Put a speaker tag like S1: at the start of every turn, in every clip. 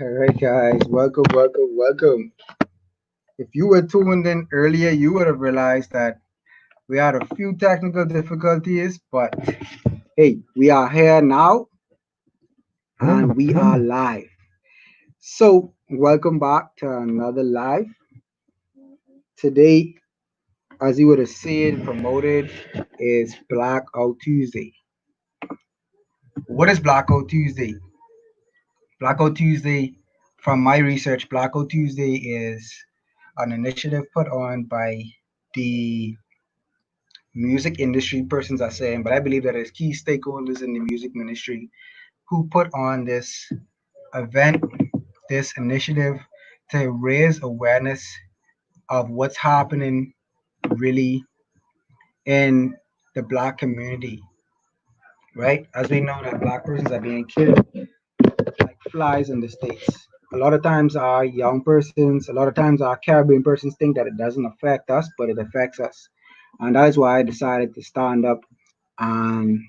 S1: All right, guys, welcome. If you were tuned in earlier, you would have realized that we had a few technical difficulties, but hey, we are here now and we are live. So, welcome back to another live. Today, as you would have seen promoted, is Blackout Tuesday. What is Blackout Tuesday? Blackout Tuesday, from my research, Blackout Tuesday is an initiative put on by the music industry persons are saying, but I believe that there's key stakeholders in the music ministry who put on this event, this initiative to raise awareness of what's happening really in the black community, right? As we know that black persons are being killed like flies in the States. A lot of times our young persons, a lot of times our Caribbean persons think that it doesn't affect us, but it affects us. And that is why I decided to stand up and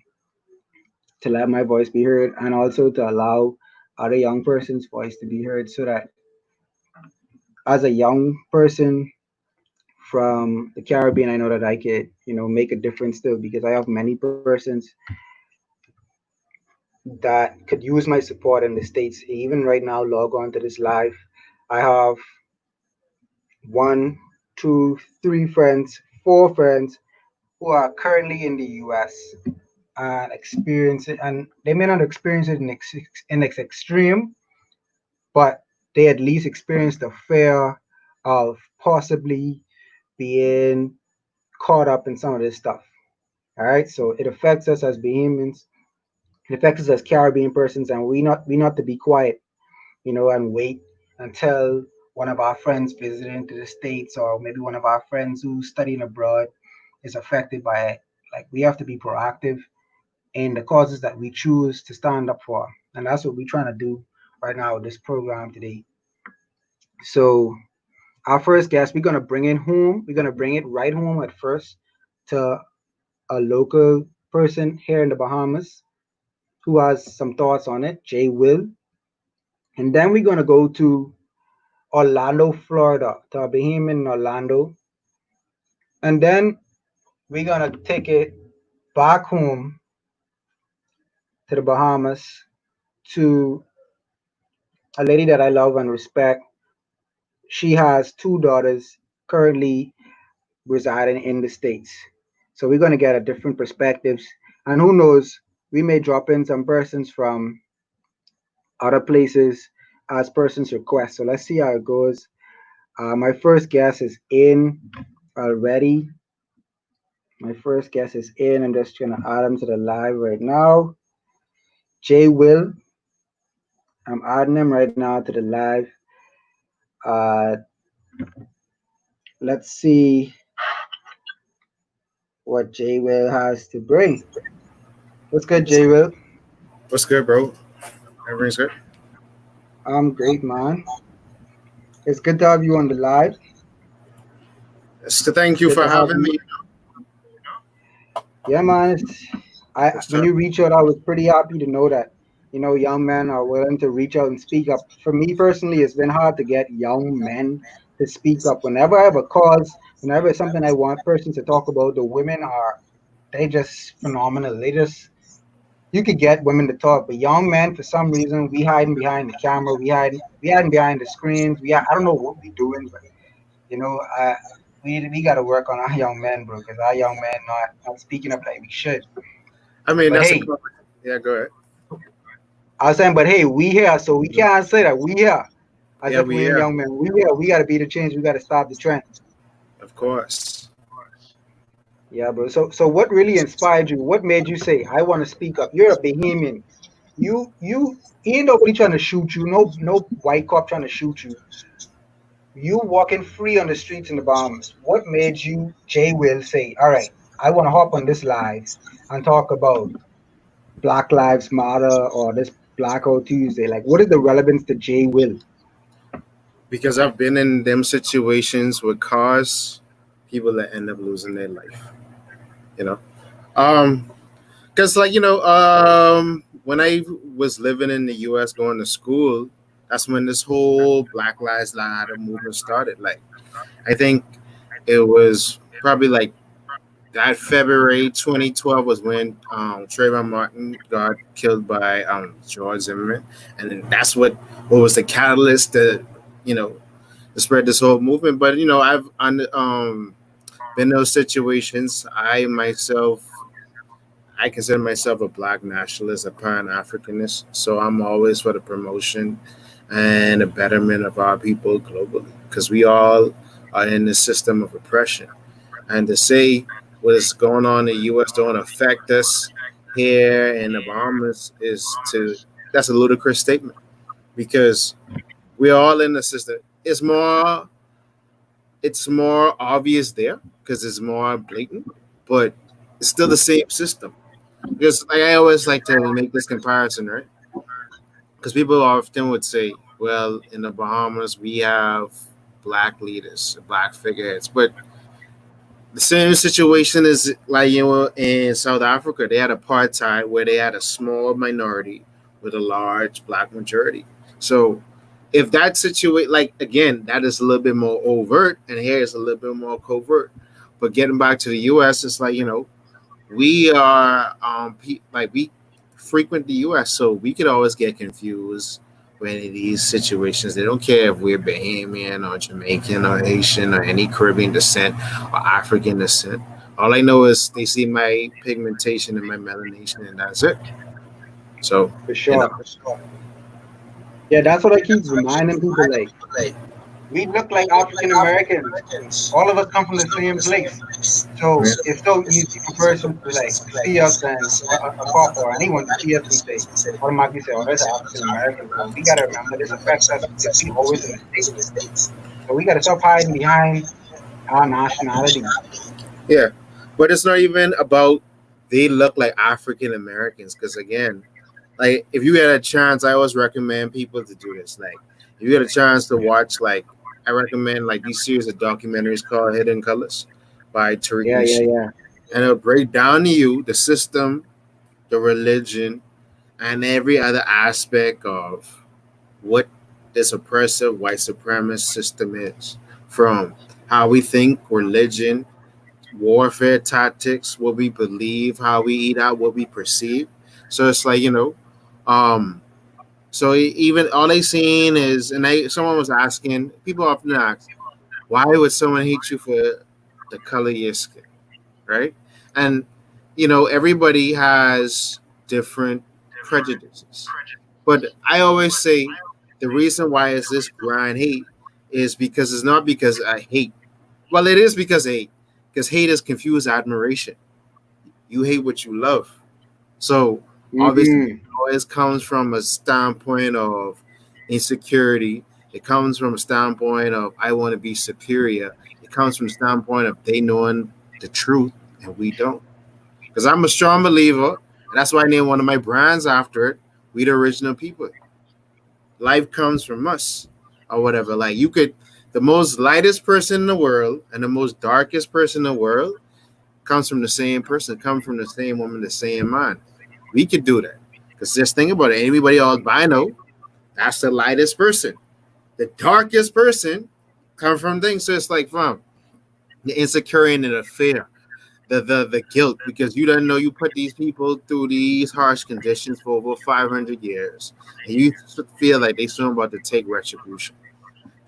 S1: to let my voice be heard and also to allow other young persons' voice to be heard so that as a young person from the Caribbean, I know that I could, make a difference still because I have many persons that could use my support in the States. Even right now, log on to this live. I have one, two, three friends, four friends who are currently in the US and experience it, and they may not experience it in its extreme, but they at least experience the fear of possibly being caught up in some of this stuff. All right, so it affects us as Bahamians, it affects us as Caribbean persons, and we not to be quiet, and wait until one of our friends visiting to the States or maybe one of our friends who's studying abroad is affected by it. Like we have to be proactive in the causes that we choose to stand up for. And that's what we're trying to do right now with this program today. So our first guest, we're gonna bring it home. We're gonna bring it right home at first to a local person here in the Bahamas who has some thoughts on it, Jay Will. And then we're gonna go to Orlando, Florida, to a Bahamian in Orlando. And then we're gonna take it back home to the Bahamas to a lady that I love and respect. She has two daughters currently residing in the States. So we're going to get a different perspectives. And who knows, we may drop in some persons from other places as persons request. So let's see how it goes. My first guest is in already. My first guest is in. I'm just going to add him to the live right now. Jay Will. I'm adding him right now to the live. Uh, let's see what Jay Will has to bring. What's good, Jay Will?
S2: What's good, bro? Everything's good.
S1: I'm great, man. It's good to have you on the live.
S2: So thank
S1: It's
S2: you
S1: good
S2: for
S1: to have
S2: having
S1: you.
S2: me.
S1: Yeah, man. I
S2: What's
S1: when
S2: up?
S1: you reach out, I was pretty happy to know that young men are willing to reach out and speak up. For me personally, it's been hard to get young men to speak up. Whenever I have a cause, whenever it's something I want persons to talk about, the women are they just phenomenal. They just you could get women to talk, but young men for some reason we hiding behind the camera, we hiding behind the screens. I don't know what we doing, but you know, I we got to work on our young men, bro, because our young men not speaking up like we should.
S2: I mean,
S1: But
S2: that's
S1: hey,
S2: important. Yeah, go ahead.
S1: I was saying, but hey, we here, so we can't say that we here. As
S2: Yeah,
S1: if
S2: we
S1: we ain't
S2: yeah,
S1: young men. We here. We got to be the change. We got to stop the trend.
S2: of course.
S1: Yeah, bro. So what really inspired you? What made you say, I want to speak up? You're a Bahamian. You ain't nobody trying to shoot you. No white cop trying to shoot you. You walking free on the streets in the Bahamas. What made you, Jay Will, say, all right, I want to hop on this live and talk about Black Lives Matter or this Blackout Tuesday? Like, what is the relevance to Jay Will?
S2: Because I've been in them situations with cars, people that end up losing their life. You know, um, because when I was living in the U.S. going to school, That's when this whole Black Lives Matter movement started. Like, I think it was probably like that February 2012 was when Trayvon Martin got killed by George Zimmerman, and then that's what was the catalyst to, you know, to spread this whole movement. But I've been in those situations. I consider myself a black nationalist, a pan Africanist. So I'm always for the promotion and the betterment of our people globally because we all are in this system of oppression. And to say what is going on in the U.S. don't affect us here in the Bahamas that's a ludicrous statement because we're all in the system. It's more obvious there because it's more blatant, but it's still the same system. Because like, I always like to make this comparison, right? Because people often would say, well, in the Bahamas, we have black leaders, black figureheads. But the same situation is like, in South Africa, they had apartheid where they had a small minority with a large black majority. So if that situation, like, again, that is a little bit more overt, and here is a little bit more covert. But getting back to the U.S., it's like, we are like we frequent the U.S., so we could always get confused when in these situations. They don't care if we're Bahamian or Jamaican or Haitian or any Caribbean descent or African descent. All I know is they see my pigmentation and my melanation, and that's it. So
S1: For
S2: you know,
S1: sure. Yeah, that's what I keep reminding people. Like, we look like African Americans. All of us come from the same place. So it's so easy for a person to like see us and a cop or anyone to see us and say, automatically say, oh, that's African American. But we gotta remember this affects us because we always in the States. So we gotta stop hiding behind our nationality.
S2: yeah, but it's not even about they look like African Americans because again, like if you get a chance, I always recommend people to do this. Like if you get a chance to watch, like I recommend like these series of documentaries called Hidden Colors by Tariq
S1: Yeah, yeah,
S2: Nasheed,
S1: yeah.
S2: and it'll break down to you the system, the religion, and every other aspect of what this oppressive white supremacist system is, from how we think religion, warfare tactics, what we believe, how we eat out, what we perceive. So it's like, um, so even all they seen is, and someone was asking, people often ask, why would someone hate you for the color of your skin, right? And everybody has different prejudices, but I always say the reason why is this grind hate is because it's not because I hate. Well, it is because hate is confused admiration. You hate what you love. So obviously, it
S1: Mm-hmm.
S2: always comes from a standpoint of insecurity. It comes from a standpoint of I want to be superior. It comes from a standpoint of they knowing the truth and we don't. Because I'm a strong believer, and that's why I named one of my brands after it. We the original people. Life comes from us, or whatever. Like the most lightest person in the world and the most darkest person in the world comes from the same person, comes from the same woman, the same man. We could do that. Because just think about it. Anybody albino, that's the lightest person. The darkest person come from things. So it's like, fam, the insecurity and the fear, the guilt, because you don't know you put these people through these harsh conditions for over 500 years, and you feel like they soon about to take retribution.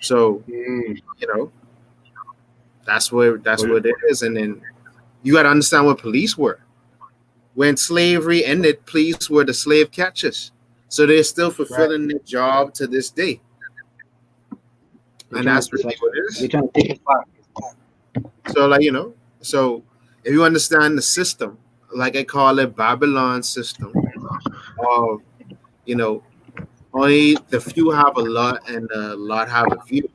S2: So,
S1: Mm.
S2: you know, that's what it is. And then you got to understand what police were. When slavery ended, police were the slave catchers. So they're still
S1: Right.
S2: fulfilling their job to this day.
S1: They're
S2: And
S1: trying
S2: that's
S1: to
S2: really
S1: like
S2: what it
S1: they're
S2: is.
S1: trying to take it back.
S2: So like, so if you understand the system, like I call it Babylon system of, you know, only the few have a lot and the lot have a few.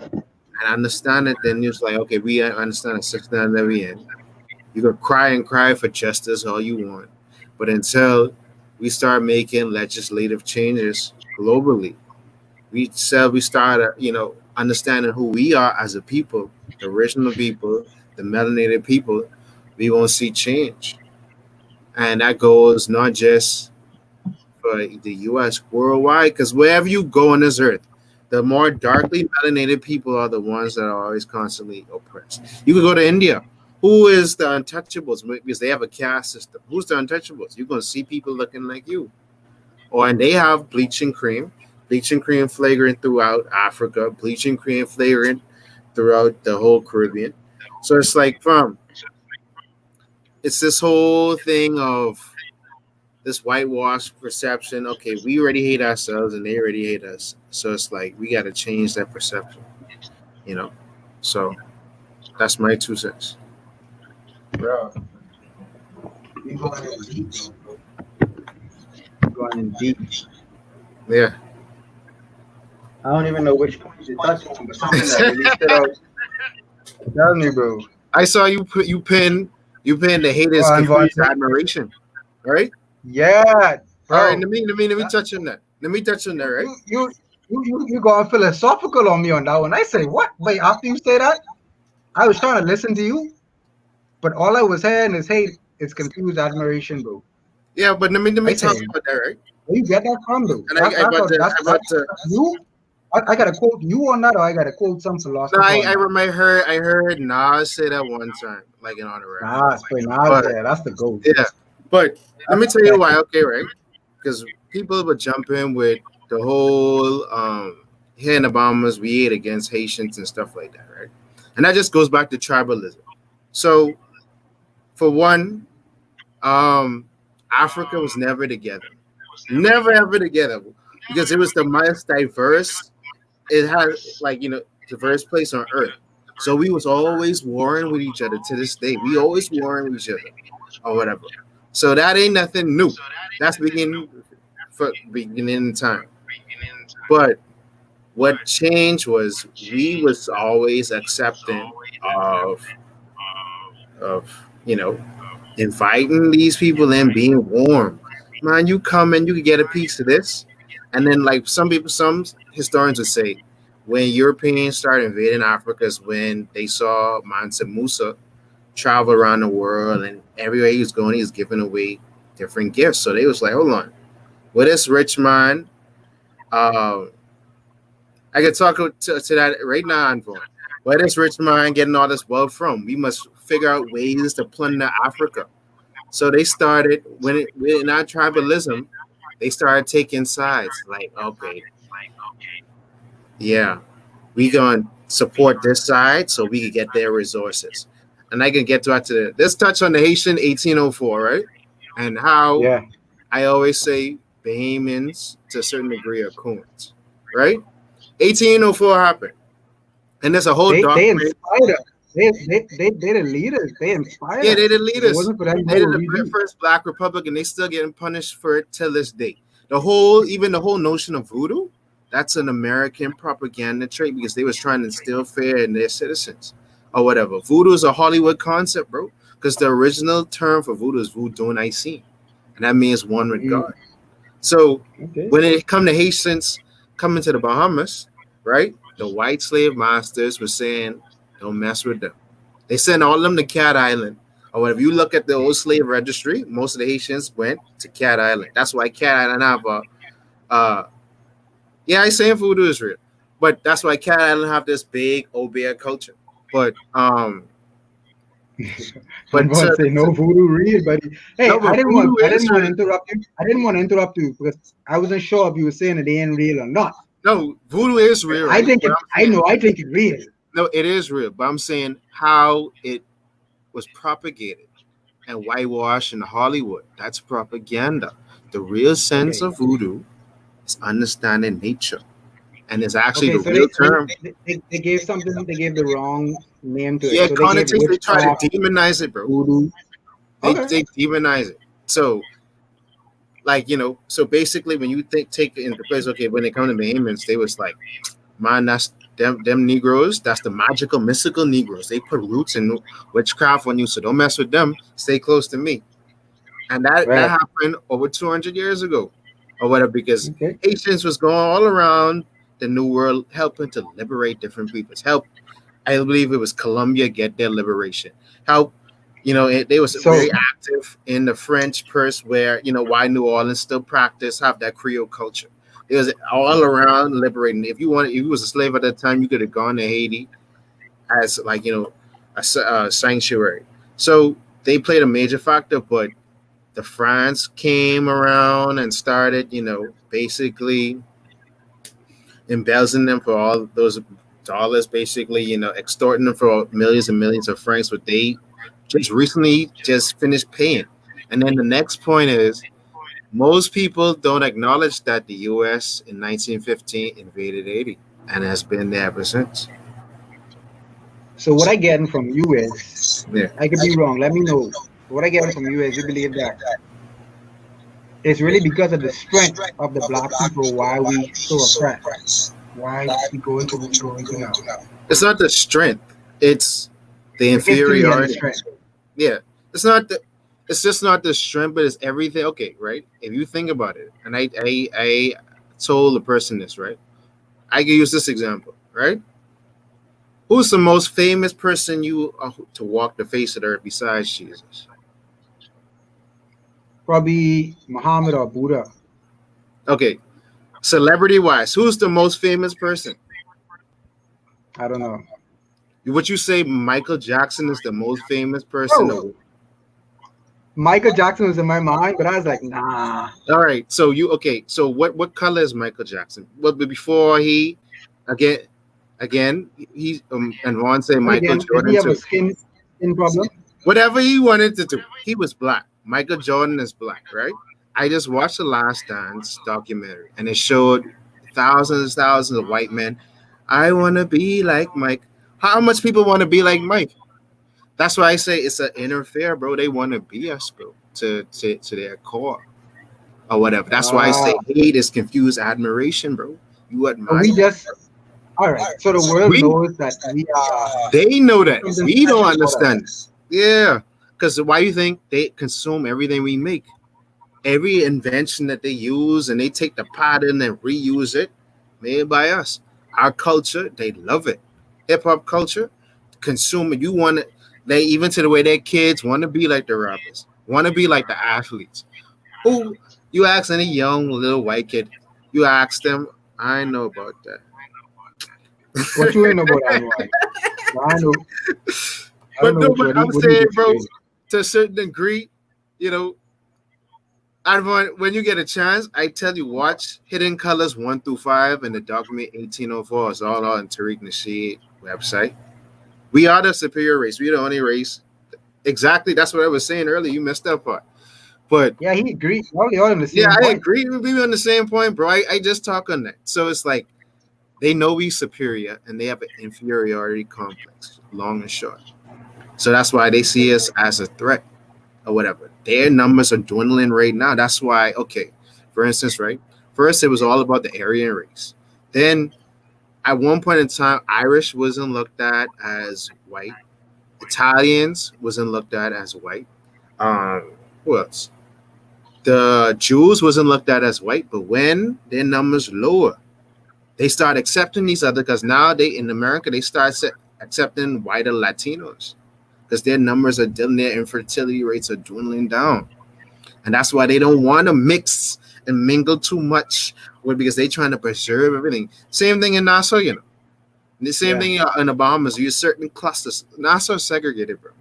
S2: And understand it, then you're just like, okay, we understand the system that we in. You can cry and cry for justice all you want. But until we start making legislative changes globally, we start understanding who we are as a people, the original people, the melanated people, we won't see change. And that goes not just the U.S. worldwide, because wherever you go on this earth, the more darkly melanated people are the ones that are always constantly oppressed. You could go to India. Who is the untouchables? Because they have a caste system. Who's the untouchables? You're going to see people looking like you. Or and they have bleaching cream flagrant throughout Africa, bleaching cream flagrant throughout the whole Caribbean. So it's like, it's this whole thing of this whitewash perception. Okay, we already hate ourselves and they already hate us. So it's like we got to change that perception, you know. So that's my 2 cents.
S1: Bro, we going in deep, bro. Going in deep.
S2: Yeah.
S1: I don't even know which point you touched on, but something that really stood out. Tell me, bro.
S2: I saw you pin the haters
S1: Go on,
S2: confused admiration, right?
S1: yeah,
S2: All right,
S1: bro.
S2: let me touch on that. Let me touch on that, right?
S1: You got philosophical on me on that one. I say, what? Wait, after you say that, I was trying to listen to you, but all I was hearing is hate. It's confused admiration, bro.
S2: Yeah, but let me
S1: I
S2: talk
S1: say,
S2: about that, right?
S1: where you get that from, though?
S2: And I about to, I about to.
S1: That's you. I gotta quote you on that, or I gotta quote some
S2: No,
S1: philosopher on
S2: I
S1: that.
S2: remember I heard Nas say that one time, like in on a record.
S1: Nah, spray Nas
S2: But
S1: there. That's the goat.
S2: yeah, but let me tell you
S1: That's
S2: why. Okay, right? Because people would jump in with the whole here in the Bahamas we ate against Haitians and stuff like that, right? And that just goes back to tribalism. So for one, um, Africa was never together, never ever together, because it was the most diverse. It had like diverse place on earth. So we was always warring with each other to this day. We always warring with each other or whatever. So that ain't nothing new. That's beginning in time. But what changed was we was always accepting of of inviting these people in, being warm. Man, you come and you can get a piece of this. And then like some historians would say, when Europeans started invading Africa is when they saw Mansa Musa travel around the world and everywhere he was going, he was giving away different gifts. So they was like, hold on, with this rich man, uh, I could talk to that right now, Anvon. Where this rich man getting all this wealth from? We must figure out ways to plunder Africa. So they started in our tribalism, they started taking sides. Like, okay, yeah, we gonna support this side so we can get their resources. And I can get to that. Let's touch on the Haitian 1804, right? And how
S1: yeah.
S2: I always say Bahamians to a certain degree are coons, right? 1804 happened, and there's a whole
S1: They
S2: document.
S1: inspired us. They the leaders. They inspired
S2: Yeah,
S1: us.
S2: they the
S1: If it
S2: leaders.
S1: wasn't for them,
S2: They
S1: what
S2: did
S1: would we
S2: the
S1: be?
S2: first Black Republic, and they still getting punished for it till this day. Even the whole notion of voodoo, that's an American propaganda trait because they was trying to instill fear in their citizens or whatever. Voodoo is a Hollywood concept, bro. Because the original term for voodoo is voodoo Nicene, and that means one with
S1: Mm,
S2: God. So
S1: okay.
S2: when it come to Haitians coming to the Bahamas, right? The white slave masters were saying, "Don't mess with them." They sent all of them to Cat Island. Or if you look at the old slave registry, most of the Haitians went to Cat Island. That's why Cat Island have a yeah, I saying voodoo is real. But that's why Cat Island have this big Obeah culture. But
S1: I'm
S2: but
S1: going to say no voodoo real, buddy. Hey,
S2: no, but voodoo
S1: I
S2: is
S1: didn't want to
S2: real.
S1: interrupt you. I didn't want to interrupt you because I wasn't sure if you were saying that they ain't real or not.
S2: No, voodoo is real,
S1: I
S2: right?
S1: think
S2: But
S1: it.
S2: I'm
S1: I
S2: saying
S1: know. I think it's real.
S2: no, it is real. But I'm saying how it was propagated and whitewashed in Hollywood. That's propaganda. The real sense
S1: Okay.
S2: of voodoo is understanding nature. And it's actually
S1: Okay.
S2: the
S1: So
S2: real term.
S1: they gave something. They gave the wrong name to it.
S2: Yeah,
S1: So they gave
S2: connotation, they try to
S1: witchcraft,
S2: demonize it, bro.
S1: voodoo. Okay.
S2: They demonize it. So like so basically when you take it into place, okay, when they come to Bahamians, they was like, man, that's them Negroes, that's the magical mystical Negroes. They put roots in witchcraft on you, so don't mess with them. Stay close to me. And that
S1: Right.
S2: happened over 200 years ago or whatever, because
S1: Okay.
S2: Haitians was going all around the new world helping to liberate different peoples. Help, I believe it was Colombia get their liberation. Help They was
S1: So
S2: very active in the French purse, where why New Orleans still practice have that Creole culture. It was all around liberating. If you was a slave at that time, you could have gone to Haiti as like a sanctuary. So they played a major factor, but the France came around and started, basically embezzling them for all those dollars, basically, extorting them for millions and millions of francs, what they just recently just finished paying. And then the next point is most people don't acknowledge that the US in 1915 invaded Haiti and has been there ever since.
S1: so what I getting from you is,
S2: Yeah.
S1: I could be wrong. Let me know. What I getting from you is you believe that it's really because of the strength of the black people why we so oppressed, why we go into what we go into now.
S2: It's not the strength, it's the
S1: The history and the
S2: inferiority.
S1: strength.
S2: Yeah. It's not the it's just not the strength, but it's everything. Okay, right? If you think about it, and I told the person this, right? I can use this example, right? Who's the most famous person to walk the face of the earth besides Jesus?
S1: Probably Muhammad or Buddha.
S2: Okay, celebrity wise, who's the most famous person?
S1: I don't know.
S2: Would you say Michael Jackson is the most famous person?
S1: Bro, Michael Jackson was in my mind, but I was like, nah.
S2: All right, so okay, so what color is Michael Jackson? Well, but before he again he and Ron say
S1: But
S2: Michael
S1: again, did he
S2: Jordan
S1: have a
S2: too.
S1: skin problem?
S2: Whatever he wanted to do, he was black. Michael Jordan is black, right? I just watched the Last Dance documentary, and it showed thousands of white men. I want to be like Mike. How much people want to be like Mike? That's why I say it's an inner fear, bro. They want to be us, bro, to their core or whatever. That's why I
S1: Ah,
S2: say hate is confused admiration, bro. You
S1: but
S2: admire.
S1: we just all right. So the world
S2: We
S1: knows that we are
S2: They know that.
S1: something
S2: We don't
S1: special about us.
S2: understand. Yeah. Because why you think they consume everything we make? Every invention that they use, and they take the pattern and reuse it, made by us. Our culture, they love it. Hip hop culture, consume it. You want it. They even to the way their kids want to be like the rappers, want to be like the athletes. Who you ask any young little white kid, you ask them, I know about that.
S1: What you ain't know about that one? I know. I don't
S2: But
S1: know
S2: no, but I'm
S1: what he
S2: saying,
S1: did
S2: bro,
S1: today.
S2: to a certain degree, you know, when you get a chance, I tell you, watch Hidden Colors 1 through 5 and the document 1804. It's all on Tariq Nasheed website. We are the superior race. We're the only race. Exactly. That's what I was saying earlier. You missed that part. But
S1: Yeah, he agreed. All on the
S2: yeah,
S1: same
S2: I
S1: point.
S2: agree. We on the same point, bro. I just talk on that. So it's like they know we superior and they have an inferiority complex, long and short. So that's why they see us as a threat or whatever. Their numbers are dwindling right now. That's why, okay, for instance, right? First, it was all about the Aryan race. Then, at one point in time, Irish wasn't looked at as white. Italians wasn't looked at as white. Who else? The Jews wasn't looked at as white. But when their numbers lower, they start accepting these other because now they in America they start accepting whiter Latinos because their numbers are down, their infertility rates are dwindling down. And that's why they don't want to mix and mingle too much with because they're trying to preserve everything. Same thing in Nassau, The same
S1: Yeah.
S2: thing in the Bahamas. You use certain clusters. Nassau is segregated, bro.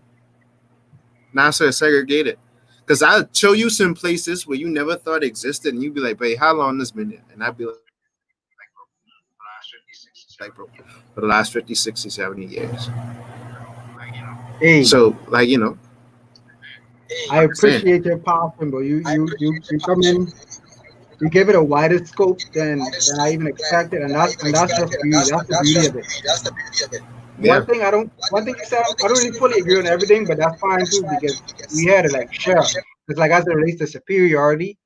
S2: Nassau is segregated. Because I'll show you some places where you never thought existed, and you'd be like, "Babe, how long this been there?" And I'd be like, "Bro, for the last 50, 60, 70 years."
S1: Hey,
S2: So,
S1: I
S2: I'm saying,
S1: appreciate your passion, but you come in, you give it a wider scope than I even expected, and that's just beauty. That's the beauty of it.
S2: yeah,
S1: One thing you said, I don't really fully agree on everything, but that's fine too because we had to like share. It's like as it relates to superiority,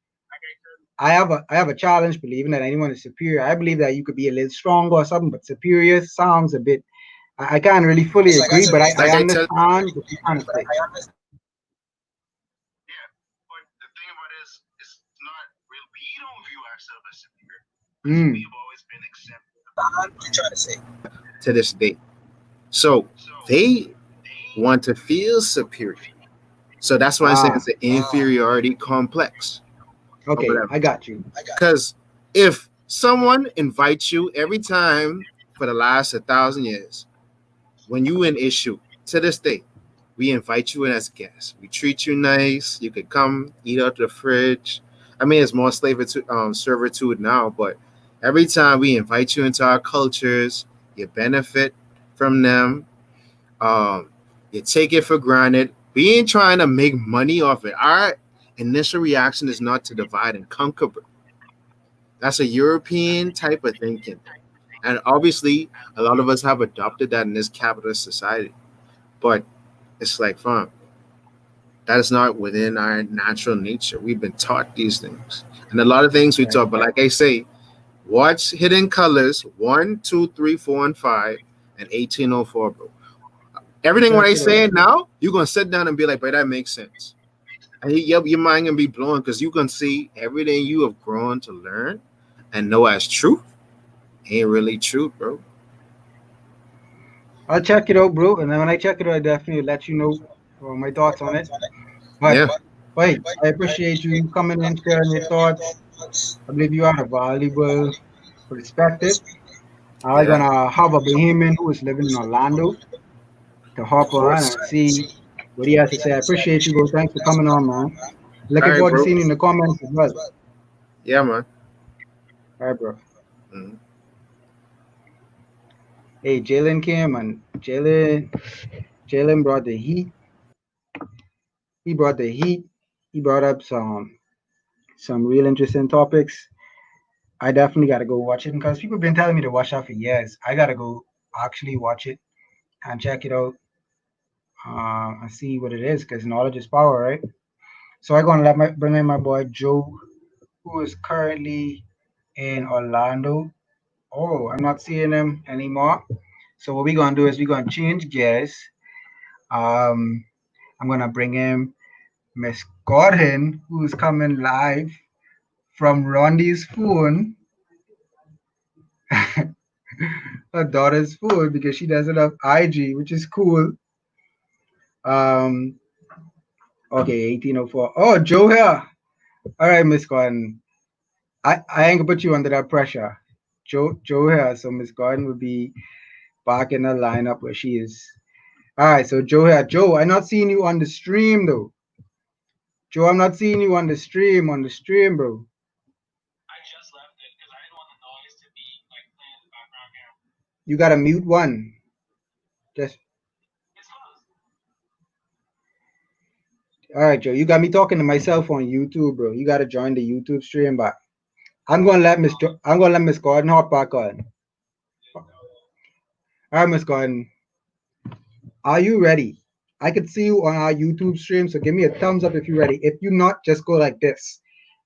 S1: I have a challenge believing that anyone is superior. I believe that you could be a little stronger or something, but superior sounds a bit. I can't really fully agree, but I
S2: like I tell.
S1: understand what you're trying to say. Mm.
S2: To this day. So they want to feel superior. So that's why I'm saying
S1: Ah,
S2: it's an inferiority complex or
S1: okay,
S2: whatever.
S1: I got you.
S2: Because if someone invites you every time for the last 1,000 years, when you in issue to this day, we invite you in as a guest. We treat you nice. You could come eat out the fridge. I mean, it's more servitude now, but every time we invite you into our cultures, you benefit from them. Um, you take it for granted. We ain't trying to make money off it. Our initial reaction is not to divide and conquer. That's a European type of thinking. And obviously, a lot of us have adopted that in this capitalist society. But it's like, fam, that is not within our natural nature. We've been taught these things. And a lot of things we
S1: Right.
S2: taught, but like I say, watch Hidden Colors 1, 2, 3, 4, and 5, and 1804, bro. Everything what
S1: Check
S2: I
S1: it out.
S2: say now, you're gonna sit down and be like, but that makes sense. And your mind gonna be blown because you can see everything you have grown to learn and know as truth ain't really true, bro.
S1: I'll check it out, bro. And then when I check it out, I definitely let you know my thoughts on it. But
S2: Yeah.
S1: wait, I appreciate you coming and sharing your thoughts. I believe you are a valuable perspective. I'm
S2: Yeah.
S1: gonna have a Bahamian who is living in Orlando to
S2: Of
S1: hop on
S2: course.
S1: and see what he has to say. I appreciate you, bro. Thanks for coming on, man.
S2: All
S1: Looking
S2: right,
S1: forward to
S2: bro.
S1: seeing you in the comments as well.
S2: Yeah, man.
S1: All right, bro.
S2: Mhm.
S1: Hey, Jalen came and Jalen brought the heat. He brought the heat. He brought up some real interesting topics. I definitely got to go watch it because people have been telling me to watch that for years. I got to go actually watch it and check it out and see what it is because knowledge is power, right? So I'm gonna bring in my boy Joe, who is currently in Orlando. Oh, I'm not seeing him anymore. So what we're gonna do is we're gonna change gears. Um, I'm gonna bring in Miss Gordon, who's coming live from Rondi's phone, her daughter's phone, because she doesn't have IG, which is cool. Um, okay, 1804. Oh, Joe here. All right, Miss Gordon. I ain't gonna put you under that pressure. Joe here, so Miss Gordon would be back in the lineup where she is. All right, so Joe here. Joe, I'm not seeing you on the stream though. Joe, I'm not seeing you on the stream. Bro. You gotta mute one. Just all right, Joe. You got me talking to myself on YouTube, bro. You gotta join the YouTube stream, but I'm gonna let Miss Gordon hop back on. All right, Miss Gordon. Are you ready? I could see you on our YouTube stream, so give me a thumbs up if you're ready. If you're not, just go like this,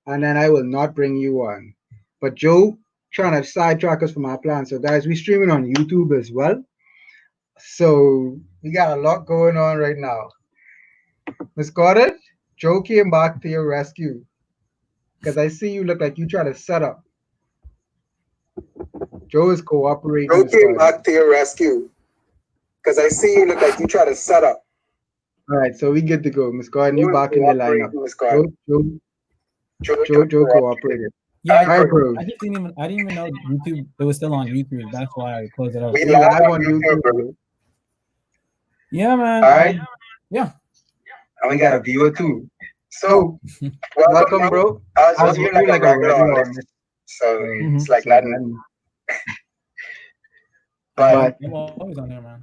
S1: and then I will not bring you on. But Joe trying to sidetrack us from our plan. So guys, we streaming on YouTube as well. So we got a lot going on right now. Miss Gordon, Joe came back to your rescue because I see you look like you trying to set up. Joe is cooperating.
S3: Joe
S1: Miss
S3: came
S1: Gordon.
S3: back to your rescue because I see you look like you try to set up.
S1: All right, so we good to go. Miss Gordon, you back in the lineup.
S3: Miss Gordon.
S1: Joe cooperated.
S4: Yeah,
S1: All right, bro.
S4: I didn't even know YouTube. It was still on YouTube. That's why I closed it out.
S3: We
S1: We live on YouTube, bro.
S4: Yeah, man.
S1: All right.
S4: Yeah.
S3: And
S1: We got a viewer too.
S3: So,
S1: Welcome, bro.
S3: I
S1: I'll give you like a regular on this.
S3: So
S4: Mhm.
S3: it's like
S1: So
S3: Latin.
S1: then-
S3: But
S4: I'm always on there, man.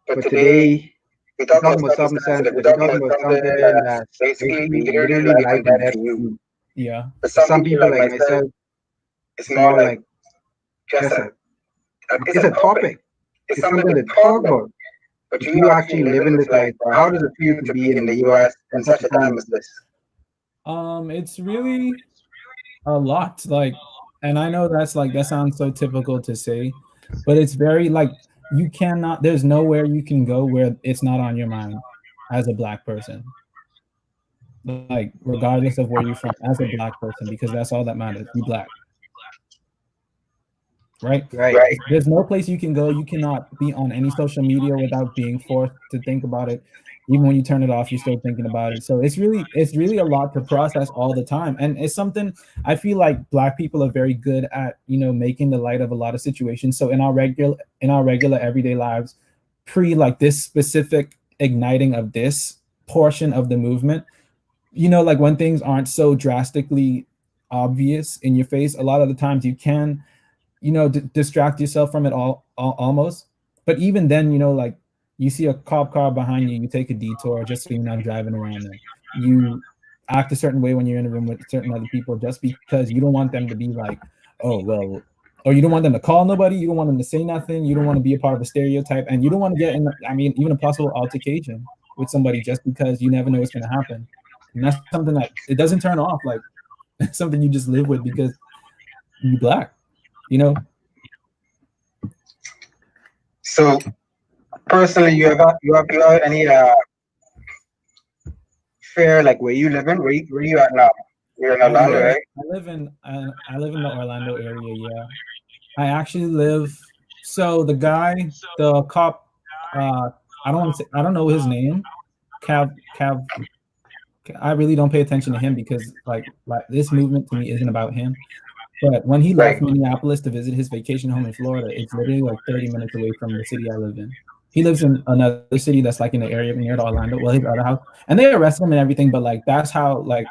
S1: but today
S3: we're
S1: we're talking about something sensitive. We're talking about something that's
S3: basically
S1: literally life and death for you.
S4: Yeah.
S3: For
S1: For some people like myself,
S3: it's
S1: it's more like
S3: just
S1: just it's a topic. It's something to talk about.
S3: But
S1: If you actually live in this life, how does it feel to be in the US in such a time as this?
S4: It's really a lot. Like, and I know that sounds so typical to say, but it's very like you cannot. There's nowhere you can go where it's not on your mind as a black person. Like, regardless of where you're from, as a black person, because that's all that matters. You black. Right?
S1: Right.
S4: There's no place you can go. You cannot be on any social media without being forced to think about it. even when you turn it off, you're still thinking about it. So it's really a lot to process all the time, and it's something I feel like Black people are very good at, making the light of a lot of situations. So in our regular everyday lives, pre like this specific igniting of this portion of the movement, like when things aren't so drastically obvious in your face, a lot of the times you can, distract yourself from it all almost. But even then, like you see a cop car behind you, you take a detour just so you're not driving around them. You act a certain way when you're in a room with certain other people just because you don't want them to be like, oh, well, or you don't want them to call nobody, you don't want them to say nothing, you don't want to be a part of a stereotype, and you don't want to get in, even a possible altercation with somebody just because you never know what's going to happen. And that's something that it doesn't turn off. Like, it's something you just live with because you're Black,
S3: So personally, you have any fear like where you live in? Where you at now? You're in
S4: I
S3: Orlando,
S4: live,
S3: right?
S4: I live in the Orlando area. Yeah, I actually live. So the cop, I don't want to say, I don't know his name. Cav. I really don't pay attention to him because like this movement to me isn't about him. But when he left
S3: Right.
S4: Minneapolis to visit his vacation home in Florida, it's literally like 30 minutes away from the city I live in. He lives in another city that's like in the area near to Orlando. Well, his other house, and they arrested him and everything. But like that's how like,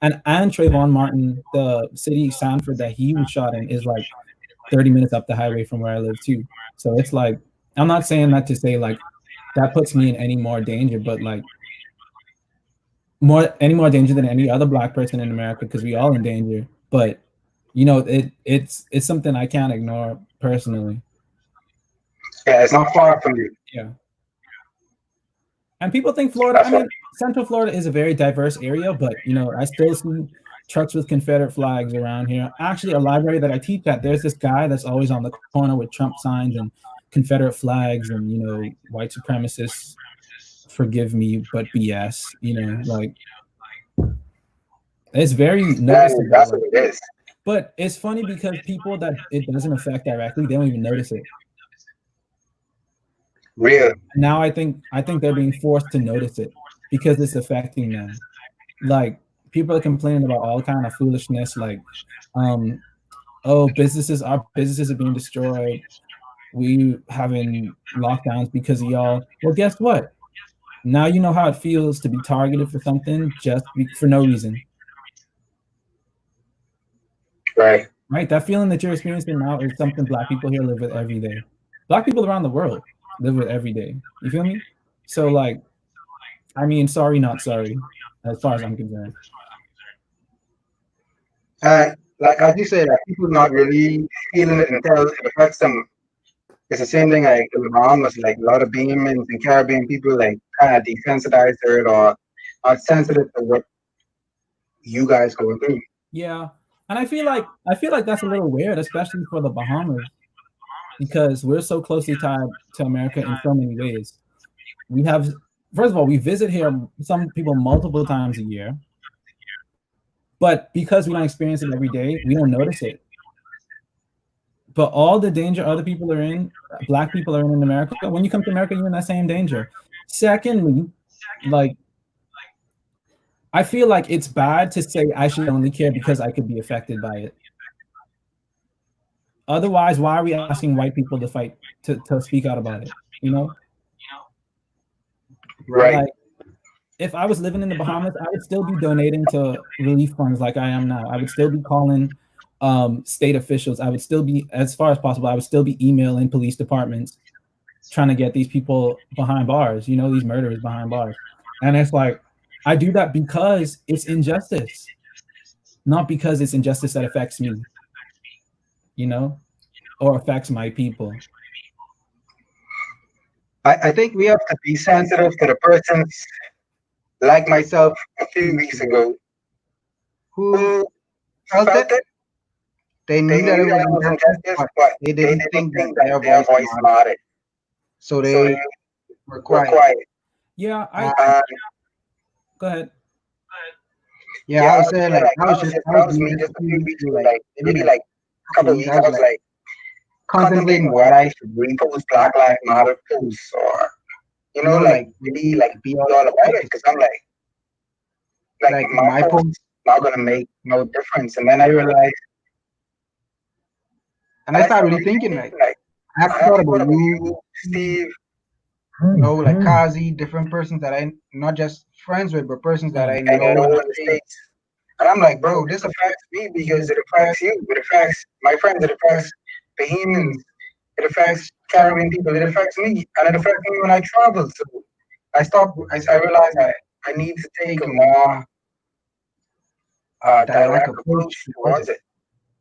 S4: and Trayvon Martin, the city Sanford that he was shot in, is like 30 minutes up the highway from where I live too. So it's like, I'm not saying that to say like that puts me in any more danger, but like any more danger than any other Black person in America because we all in danger. But it's something I can't ignore personally.
S3: Yeah, it's not far from you.
S4: Yeah. And people think Florida,
S3: That's right.
S4: Central Florida is a very diverse area, but I still see trucks with Confederate flags around here. Actually, a library that I teach at, there's this guy that's always on the corner with Trump signs and Confederate flags and white supremacists, forgive me, but BS. Like it's very noticeable.
S3: That's what it is.
S4: But it's funny because people that it doesn't affect directly, they don't even notice it.
S3: Real.
S4: Now I think they're being forced to notice it because it's affecting them. Like people are complaining about all kind of foolishness, like, our businesses are being destroyed. We having lockdowns because of y'all. Well, guess what? Now you know how it feels to be targeted for something for no reason.
S3: Right.
S4: Right? That feeling that you're experiencing now is something Black people here live with every day. Black people around the world live with every day. You feel me? So like, sorry, not sorry, as far as I'm concerned.
S1: Like as you say, like people not really feeling it until it affects them. It's the same thing like in the Bahamas, like a lot of Bahamians and Caribbean people like kind of desensitized to it or are sensitive to what you guys going through.
S4: Yeah. And I feel like that's a little weird, especially for the Bahamas, because we're so closely tied to America in so many ways. We have, first of all, we visit here, some people multiple times a year, but because we don't experience it every day, we don't notice it. But all the danger other people are in, Black people are in America, when you come to America, you're in that same danger. Secondly, like, I feel like it's bad to say I should only care because I could be affected by it. Otherwise, why are we asking white people to fight to speak out about it?
S3: Right.
S4: Like, if I was living in the Bahamas, I would still be donating to relief funds like I am now. I would still be calling state officials. I would still be, as far as possible, I would still be emailing police departments trying to get these people behind bars, these murderers behind bars. And it's like, I do that because it's injustice, not because it's injustice that affects me, or affects my people.
S1: I think we have to be sensitive to the persons like myself a few weeks ago who felt it. They knew that it was injustice, but they didn't think that their voice mattered. So they were quiet.
S4: Yeah, go ahead.
S1: Yeah, I was saying like that was me just a few weeks ago, like maybe like a couple of weeks. I was like contemplating what I should repost Black Lives Matter posts or like really like be all about it, because I'm like my post not gonna make no difference. And then I realized, and I started really thinking like I actually thought about you, Steve, like Kazi, different persons that I not just friends with, but persons that I know in the States. And I'm like, bro, this affects me because it affects you. It affects my friends. It affects Bahamians. It affects Caribbean people. It affects me, and it affects me when I travel. So I stopped. I realized I need to take a more direct approach towards it.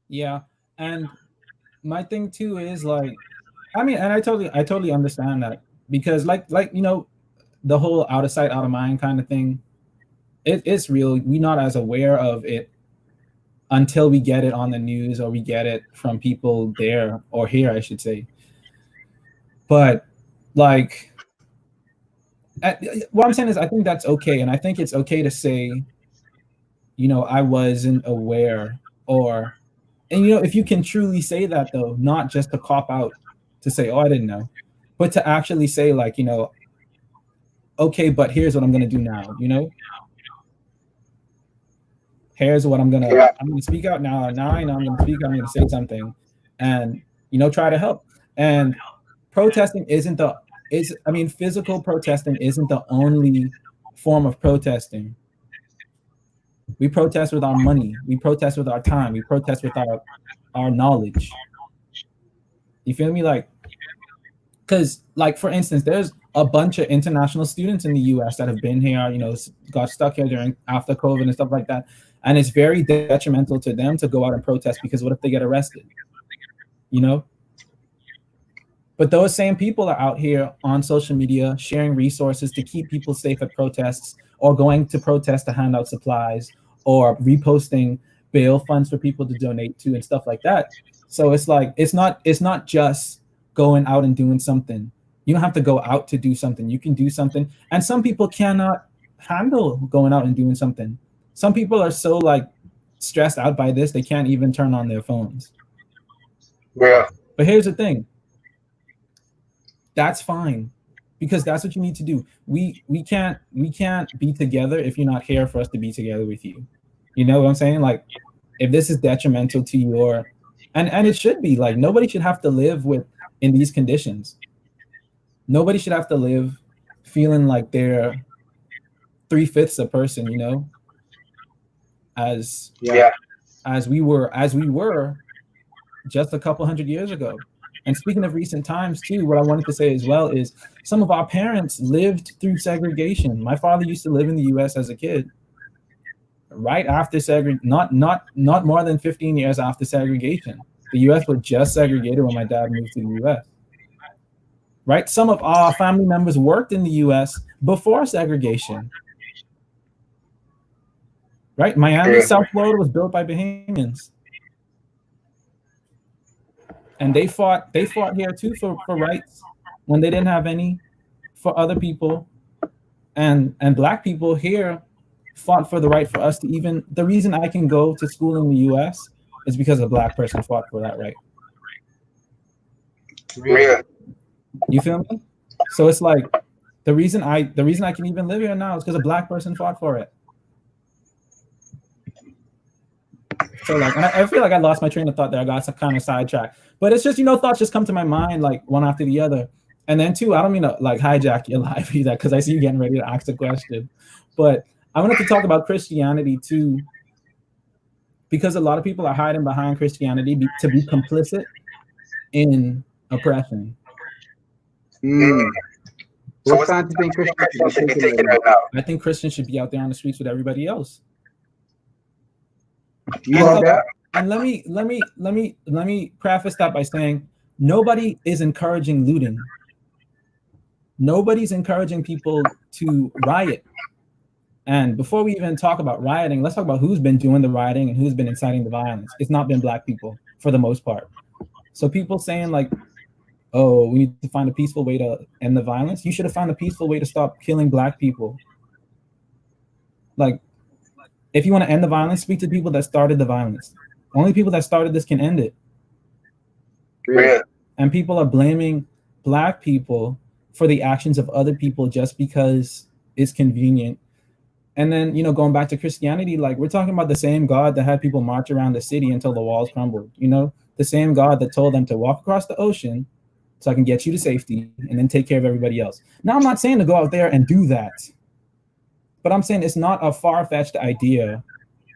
S4: Yeah, and my thing too is like, I mean, and I totally understand that, because like the whole out of sight out of mind kind of thing, it's real. We're not as aware of it until we get it on the news, or we get it from people there, or here I should say. But like, what I'm saying is, I think that's okay, and I think it's okay to say, I wasn't aware, or, and if you can truly say that, though, not just to cop out to say, oh, I didn't know, but to actually say, like, okay, but here's what I'm gonna do now. Here's what I'm gonna speak out now. Now I know I'm gonna speak. I'm gonna say something, and try to help. And protesting isn't physical protesting isn't the only form of protesting. We protest with our money. We protest with our time. We protest with our knowledge. You feel me? Like, because, like, for instance, there's a bunch of international students in the U.S. that have been here, got stuck here after COVID and stuff like that. And it's very detrimental to them to go out and protest, because what if they get arrested? But those same people are out here on social media sharing resources to keep people safe at protests, or going to protests to hand out supplies, or reposting bail funds for people to donate to and stuff like that. So it's like, it's not just going out and doing something. You don't have to go out to do something. You can do something. And some people cannot handle going out and doing something. Some people are so like stressed out by this, they can't even turn on their phones.
S3: Yeah.
S4: But here's the thing. That's fine, because that's what you need to do. We can't be together if you're not here for us to be together with you. You know what I'm saying? Like, if this is detrimental to your, and it should be, like, nobody should have to live in these conditions. Nobody should have to live feeling like they're 3/5 a person, as we were just a couple hundred years ago. And speaking of recent times too, what I wanted to say as well is some of our parents lived through segregation. My father used to live in the U.S. as a kid, right after not more than 15 years after segregation. The U.S. was just segregated when my dad moved to the U.S. Right? Some of our family members worked in the U.S. before segregation. Right? Miami, South Florida was built by Bahamians. And they fought here too for rights when they didn't have any for other people. And black people here fought for the right for us to even, the reason I can go to school in the US is because a black person fought for that right.
S3: Yeah.
S4: You feel me? So it's like the reason I can even live here now is because a black person fought for it. So like, and I feel like I lost my train of thought there. I got some kind of sidetracked, but it's just, thoughts just come to my mind like one after the other. And then too, I don't mean to like hijack your live either, because I see you getting ready to ask a question, but I wanted to talk about Christianity too, because a lot of people are hiding behind Christianity to be complicit in oppression.
S1: So what time do you think Christians should be taking right now?
S4: I think Christians should be out there on the streets with everybody else. And let me preface that by saying nobody is encouraging looting. Nobody's encouraging people to riot. And before we even talk about rioting, let's talk about who's been doing the rioting and who's been inciting the violence. It's not been black people for the most part. So people saying like, oh, we need to find a peaceful way to end the violence. You should have found a peaceful way to stop killing black people. Like, if you want to end the violence, speak to people that started the violence. Only people that started this can end it.
S3: Yeah.
S4: And people are blaming black people for the actions of other people just because it's convenient. And then, going back to Christianity, like we're talking about the same God that had people march around the city until the walls crumbled, the same God that told them to walk across the ocean so I can get you to safety and then take care of everybody else. Now, I'm not saying to go out there and do that, but I'm saying it's not a far-fetched idea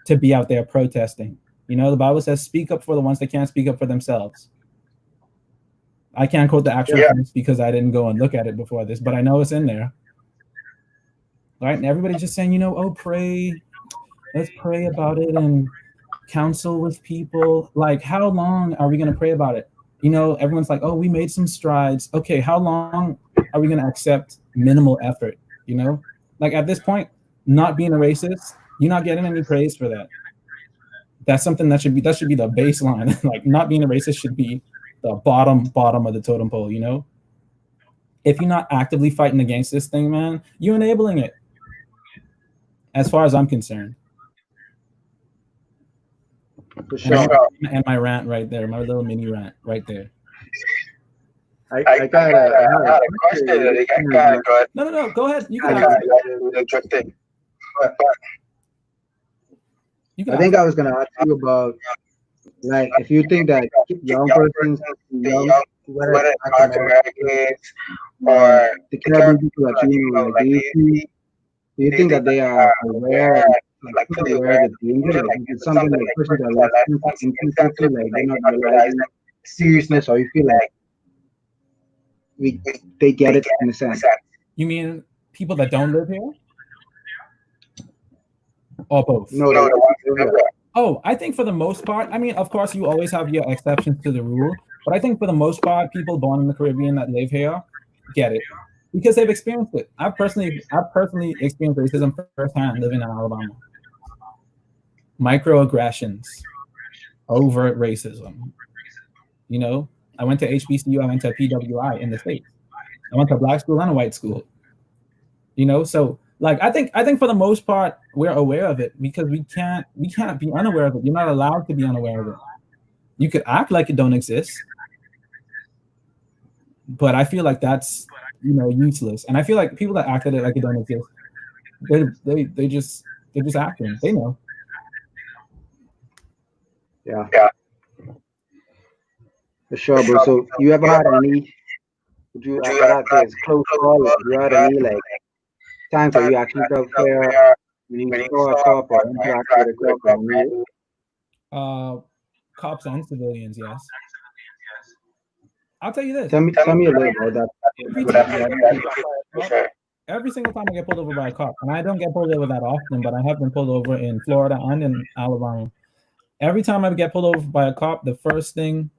S4: to be out there protesting. The Bible says, speak up for the ones that can't speak up for themselves. I can't quote the actual verse because I didn't go and look at it before this, but I know it's in there. Right? And everybody's just saying, pray. Let's pray about it and counsel with people. Like, how long are we going to pray about it? Everyone's like, oh, we made some strides. Okay, how long are we going to accept minimal effort? Like at this point, not being a racist, you're not getting any praise for that. That's something that should be the baseline. Like not being a racist should be the bottom of the totem pole, If you're not actively fighting against this thing, man, you're enabling it. As far as I'm concerned.
S1: For sure.
S4: And my rant right there, my little mini rant right there.
S3: I had a question.
S4: No, go ahead. You can
S1: I think I was going to ask you about, like, if you think that young persons, whether it's Americans or the Caribbean people that like, do you think that they are aware, like fully aware of the danger? Like, it's something like persons are less insensitive, like they're not realizing seriousness, or you feel like they get it in a sense?
S4: You mean people that don't live here? Or both?
S1: No.
S4: Oh, I think for the most part, I mean, of course, you always have your exceptions to the rule, but I think for the most part, people born in the Caribbean that live here get it because they've experienced it. I've personally experienced racism firsthand living in Alabama. Microaggressions, overt racism. I went to HBCU, I went to PWI in the States. I went to a black school and a white school. So like I think for the most part we're aware of it because we can't be unaware of it. You're not allowed to be unaware of it. You could act like it don't exist, but I feel like that's useless. And I feel like people that act at it like it don't exist, they're just acting. They know.
S1: Yeah. For sure, bro. So you ever had any? Would you ever have close call? You had any like times where you actually felt fear when you saw a cop or interacted with a cop?
S4: Cops and civilians, yes. I'll tell you this.
S1: Tell me a little about
S4: that. Every single time I get pulled over by a cop, and I don't get pulled over that often, but I have been pulled over in Florida and in Alabama. Every time I get pulled over by a cop, the first thing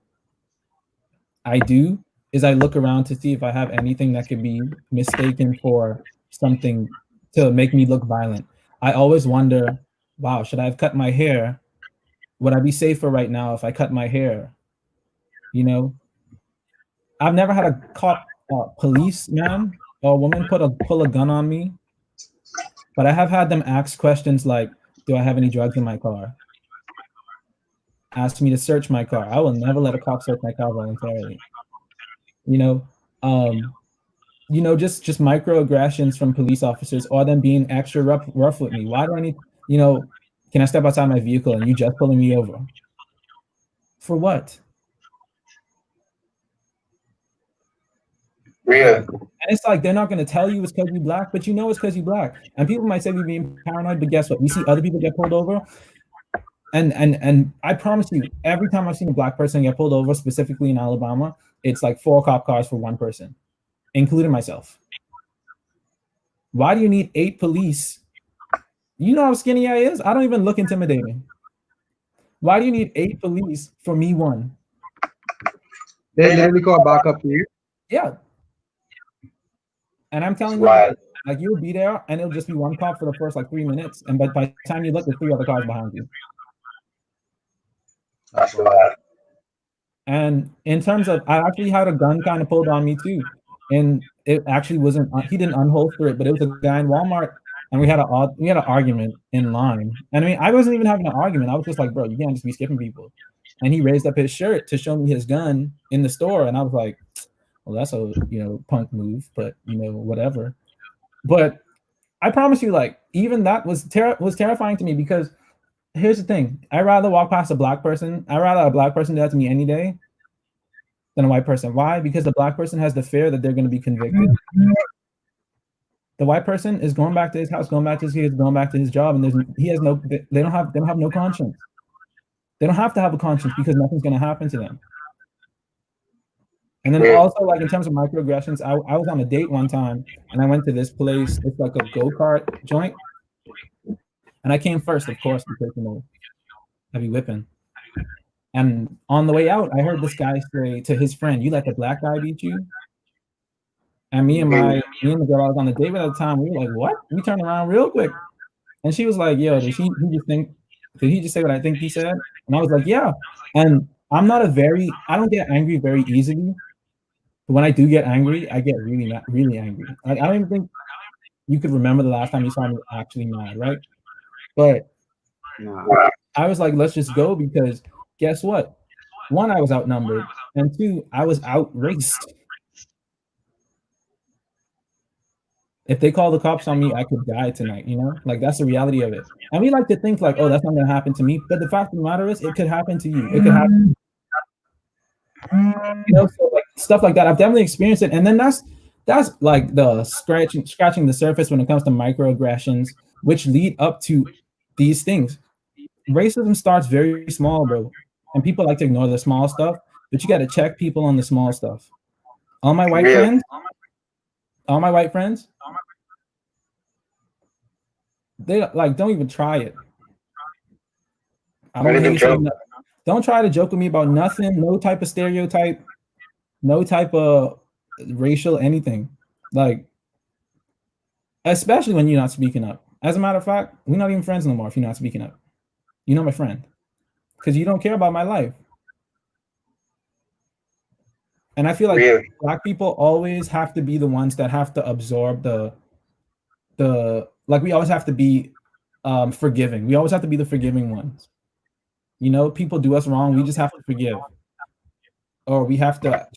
S4: I do is I look around to see if I have anything that could be mistaken for something to make me look violent. I always wonder, wow, should I have cut my hair? Would I be safer right now if I cut my hair? I've never had a cop, policeman or woman pull a gun on me, but I have had them ask questions like, do I have any drugs in my car? Ask me to search my car. I will never let a cop search my car voluntarily. Just microaggressions from police officers or them being extra rough with me. Why do I need, can I step outside my vehicle and you just pulling me over? For what?
S3: Real.
S4: And it's like they're not going to tell you it's because you're black, but it's because you're black. And people might say we're being paranoid, but guess what? We see other people get pulled over. And I promise you, every time I've seen a black person get pulled over, specifically in Alabama, it's like 4 cop cars for one person, including myself. Why do you need 8 police? You know how skinny I is? I don't even look intimidating. Why do you need 8 police for me one?
S1: They literally call backup for you?
S4: Yeah. And I'm telling you, like you'll be there and it'll just be one cop for the first like 3 minutes. And by the time you look, there's 3 other cars behind you.
S3: That's wild.
S4: And in terms of, I actually had a gun kind of pulled on me too. And it actually wasn't, he didn't unholster it, but it was a guy in Walmart. And we had an argument in line. And I mean, I wasn't even having an argument. I was just like, bro, you can't just be skipping people. And he raised up his shirt to show me his gun in the store. And I was like, well, that's a punk move, but whatever. But I promise you, like, even that was terrifying to me, because here's the thing: I'd rather walk past a black person. I'd rather a black person do that to me any day than a white person. Why? Because the black person has the fear that they're going to be convicted. The white person is going back to his house, going back to his kids, going back to his job, and they don't have no conscience. They don't have to have a conscience because nothing's going to happen to them. And then also, like, in terms of microaggressions, I was on a date one time, and I went to this place. It's like a go-kart joint, and I came first, of course, because I be whipping. And on the way out, I heard this guy say to his friend, "You let the black guy beat you?" And me and the girl I was on the date with at the time, we were like, "What?" We turned around real quick, and she was like, "Yo, did he just say what I think he said?" And I was like, "Yeah." And I don't get angry very easily, but when I do get angry, I get really, really angry. Like, I don't even think you could remember the last time you saw me actually mad, right? But I was like, let's just go, because guess what? One, I was outnumbered, and two, I was outraced. If they call the cops on me, I could die tonight, Like, that's the reality of it. And we like to think like, oh, that's not going to happen to me. But the fact of the matter is, it could happen to you. It could happen. So, like, stuff like that. I've definitely experienced it. And then that's like the scratching the surface when it comes to microaggressions, which lead up to these things. Racism starts very small, bro. And people like to ignore the small stuff, but you got to check people on the small stuff. All my white friends, they like don't even try it. Don't try to joke with me about nothing, no type of stereotype, no type of racial anything. Like, especially when you're not speaking up. As a matter of fact, we're not even friends no more if you're not speaking up. You're not my friend, because you don't care about my life. And I feel like black people always have to be the ones that have to absorb the like, we always have to be forgiving. We always have to be the forgiving ones. People do us wrong. We just have to forgive. Or we have to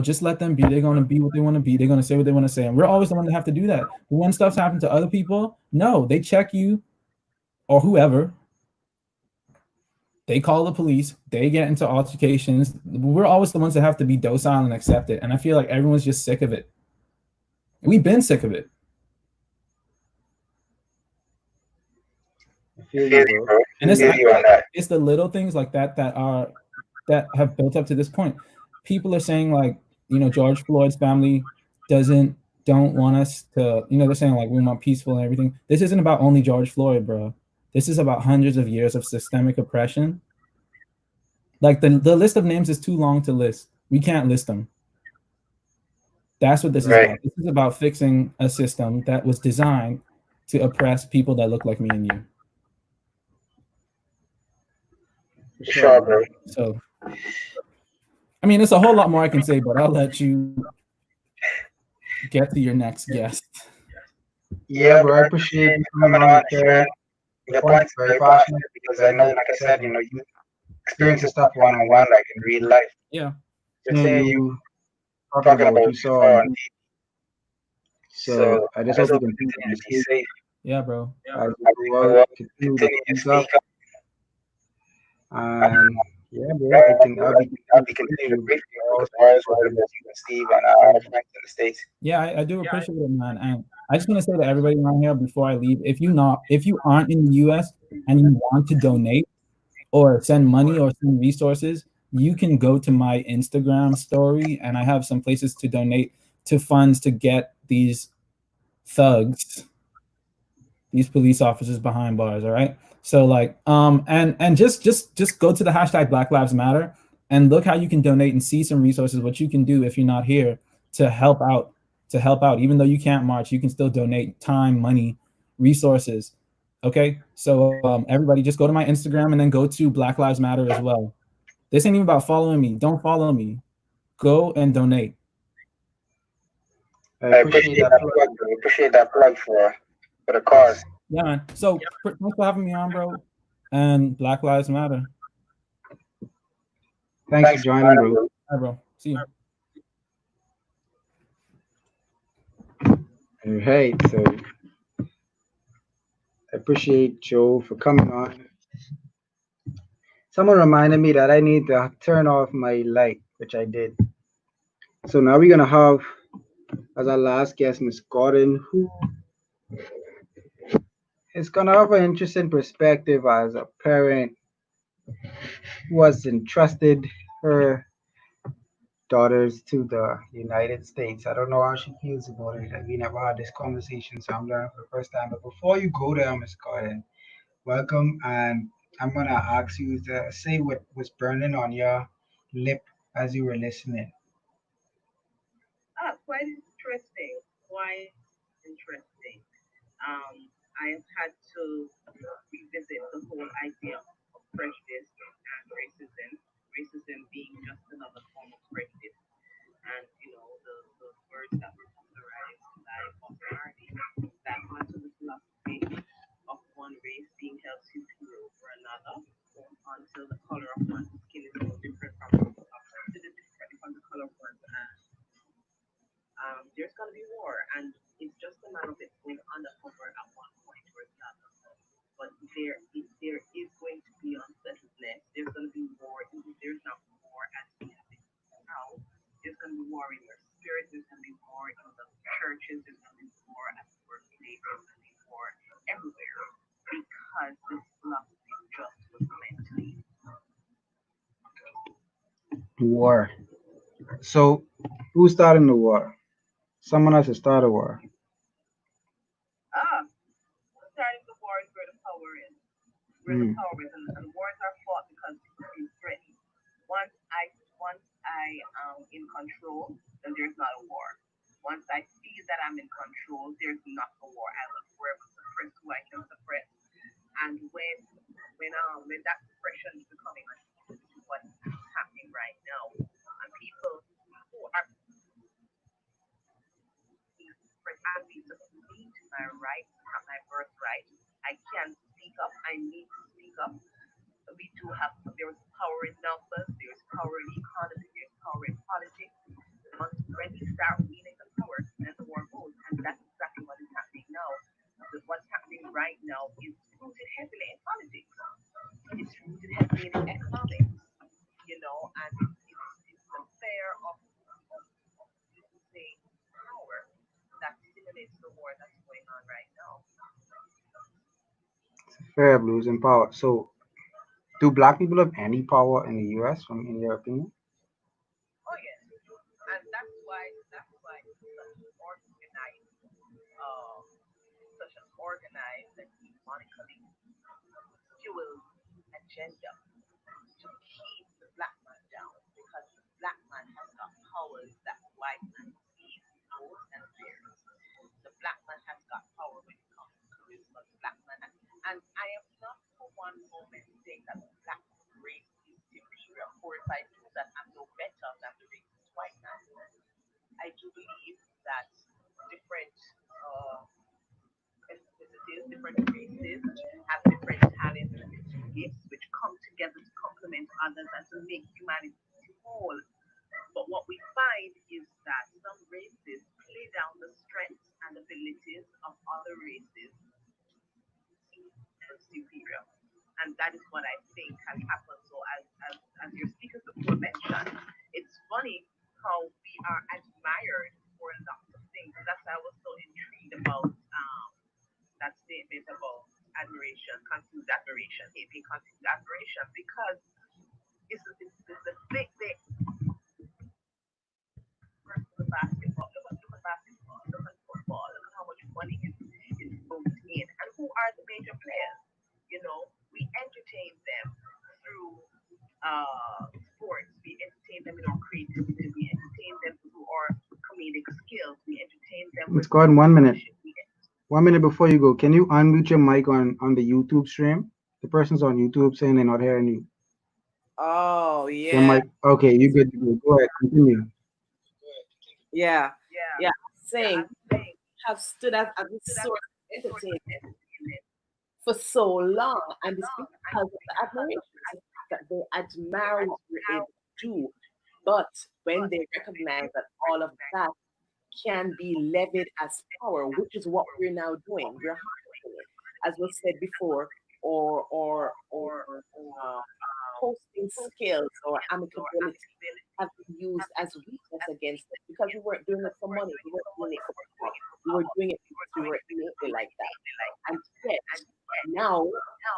S4: just let them be. They're going to be what they want to be. They're going to say what they want to say. And we're always the one that have to do that. But when stuff's happened to other people, no, they check you or whoever. They call the police. They get into altercations. We're always the ones that have to be docile and accept it. And I feel like everyone's just sick of it. We've been sick of it. And it's the little things like that that have built up to this point. People are saying, like, George Floyd's family don't want us to, they're saying, like, we want peaceful and everything. This isn't about only George Floyd, bro. This is about hundreds of years of systemic oppression. Like, the list of names is too long to list. We can't list them. That's what this is about. This is about fixing a system that was designed to oppress people that look like me and you.
S3: Sure, bro.
S4: So, I mean, it's a whole lot more I can say, but I'll let you get to your next guest.
S1: Yeah, bro, I appreciate you coming on here.
S3: The point's very passionate, because I know, like I said, you experience stuff one-on-one, like in real life.
S4: Yeah.
S1: Just saying you talking about what you saw. So I just hope you continue to be safe.
S4: Yeah, bro.
S1: As you grow up, continue to speak up. Yeah, bro, I think I'll be continuing to brief you as far as what about you and Steve and our friends in the States.
S4: Yeah, I do appreciate it, man. And I just want to say to everybody around here before I leave, if you aren't in the US and you want to donate or send money or send resources, you can go to my Instagram story, and I have some places to donate to funds to get these thugs, these police officers behind bars. All right. So, like, and just go to the hashtag Black Lives Matter and look how you can donate and see some resources, what you can do if you're not here to help out. Even though you can't march, you can still donate time, money, resources. Okay. So everybody just go to my Instagram and then go to Black Lives Matter as well. This ain't even about following me. Don't follow me. Go and donate.
S3: I appreciate that plug for the cause.
S4: Yeah, man. So thanks for having me on, bro. And Black Lives Matter.
S1: Thanks for joining, bro.
S4: All right, bro. See you.
S1: All right, so I appreciate Joe for coming on. Someone reminded me that I need to turn off my light, which I did. So now we're gonna have as our last guest Miss Gordon, who is gonna have an interesting perspective as a parent who has entrusted her daughters to the United States. I don't know how she feels about it. Like, we never had this conversation, so I'm learning for the first time. But before you go there, Miss Gordon, welcome, and I'm gonna ask you to say what was burning on your lip as you were listening.
S5: Ah, quite interesting. Quite interesting. I have had to revisit the whole idea of prejudice and racism. Racism being just another form of prejudice, and the words that were popularized by Oscar Hardy, that onto the philosophy of one race being held superior over another, until the color of one's skin is no different from considered different from the color of one's there's going to be war, and it's just a matter of it going undercover at one point or the other. But there is going to be unsettledness. There's going to be war. Even if there's not war as we have it now, there's going to be war in your spirit. There's going to be war in the churches. There's going to be war at the workplace. There's going to be war everywhere because this philosophy just was meant to be.
S1: War. So, who's starting the war? Someone has to start a war.
S5: Ah, starting the war is where the power is. Where the
S1: Mm.
S5: power is, and wars are fought because people feel threatened. Once I am in control, then there's not a war. Once I see that I'm in control, there's not a war. I will forever suppress who I can suppress. And when that suppression is becoming unleashed, which is what is happening right now, and people who are I'm being suppressed to my right, my birthright. I can speak up. I need to speak up. We do have there's power in numbers, there's power in economy, there's power in politics. When you start wielding the power, then the war goes, and that's exactly what is happening now. What's happening right now is rooted heavily in politics. It's rooted heavily in economics, and it's the fear of losing power that stimulates the war that's going on right now.
S1: Fear of losing power. So, do black people have any power in the U.S. From in your opinion?
S5: Oh yes, and that's why it's um, such an organized and demonically fueled agenda to keep the black man down because the black man has got powers that the white man sees, knows, and fears. The black man has got power when it comes to charisma. The black man has, and I am not for one moment saying that the black race is superior, or if I do that, I'm no better than the racist white man. I do believe that different uh, ethnicities, different races have different talents and different gifts which come together to complement others and to make humanity whole. But what we find is that some races play down the strengths and abilities of other races and superior. And that is what I think has happened. So as your speakers before mentioned, it's funny how we are admired for lots of things. And that's why I was so intrigued about that statement about admiration, continued admiration, AP continued admiration, because it's a big, big for basketball. Look at basketball, look at football, look at how much money is pumped in, and who are the major players. We entertain them through sports. We entertain them in our creativity. We entertain them through our comedic skills. We entertain them
S1: Let's
S5: with
S1: go ahead. 1 minute.
S5: leadership.
S1: 1 minute before you go, can you unmute your mic on the YouTube stream? The person's on YouTube saying they're not hearing you.
S6: Oh
S1: Your
S6: yeah,
S1: mic. Okay, you good to go. Go ahead. Continue.
S6: yeah,
S5: Yeah,
S6: yeah.
S5: yeah.
S6: Saying
S5: I'm saying
S6: have stood as a
S5: stood as
S6: source
S5: a
S6: of
S5: source of
S6: entertainment
S5: entertainment
S6: for so long,
S5: for so
S6: and it's
S5: long, and
S6: because of
S5: it's
S6: the
S5: because of
S6: admiration.
S5: the
S6: It's the fact that they admire what we're
S5: how
S6: able to do. But when
S5: but
S6: they
S5: when they
S6: recognize that all of
S5: recognize
S6: that can be levied as power, which is what we're now doing. We're harnessing it, as was said before, or posting skills or amicability have been used as weakness against us because we weren't doing it for money. We weren't doing it for power. We were doing it because we were innately like that. And yet, now,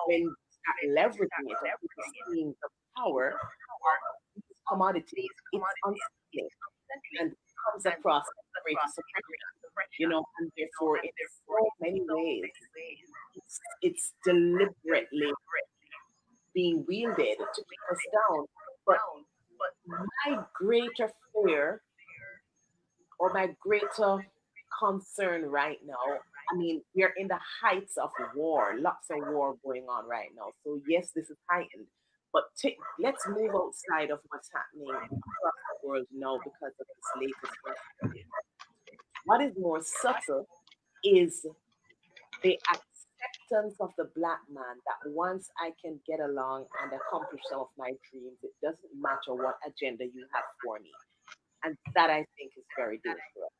S6: when we start leveraging it, and people seeing the power of these commodities, it's unsettling and comes across as greater suppression, and therefore, in so many ways, it's deliberately being wielded to keep us down. But my greater fear or my greater concern right now, I mean, we're in the heights of war, lots of war going on right now. So, yes, this is heightened. But let's move outside of what's happening across the world now because of this latest incident. What is more subtle is the acceptance of the black man that once I can get along and accomplish some of my dreams, it doesn't matter what agenda you have for me. And that I think is very dangerous.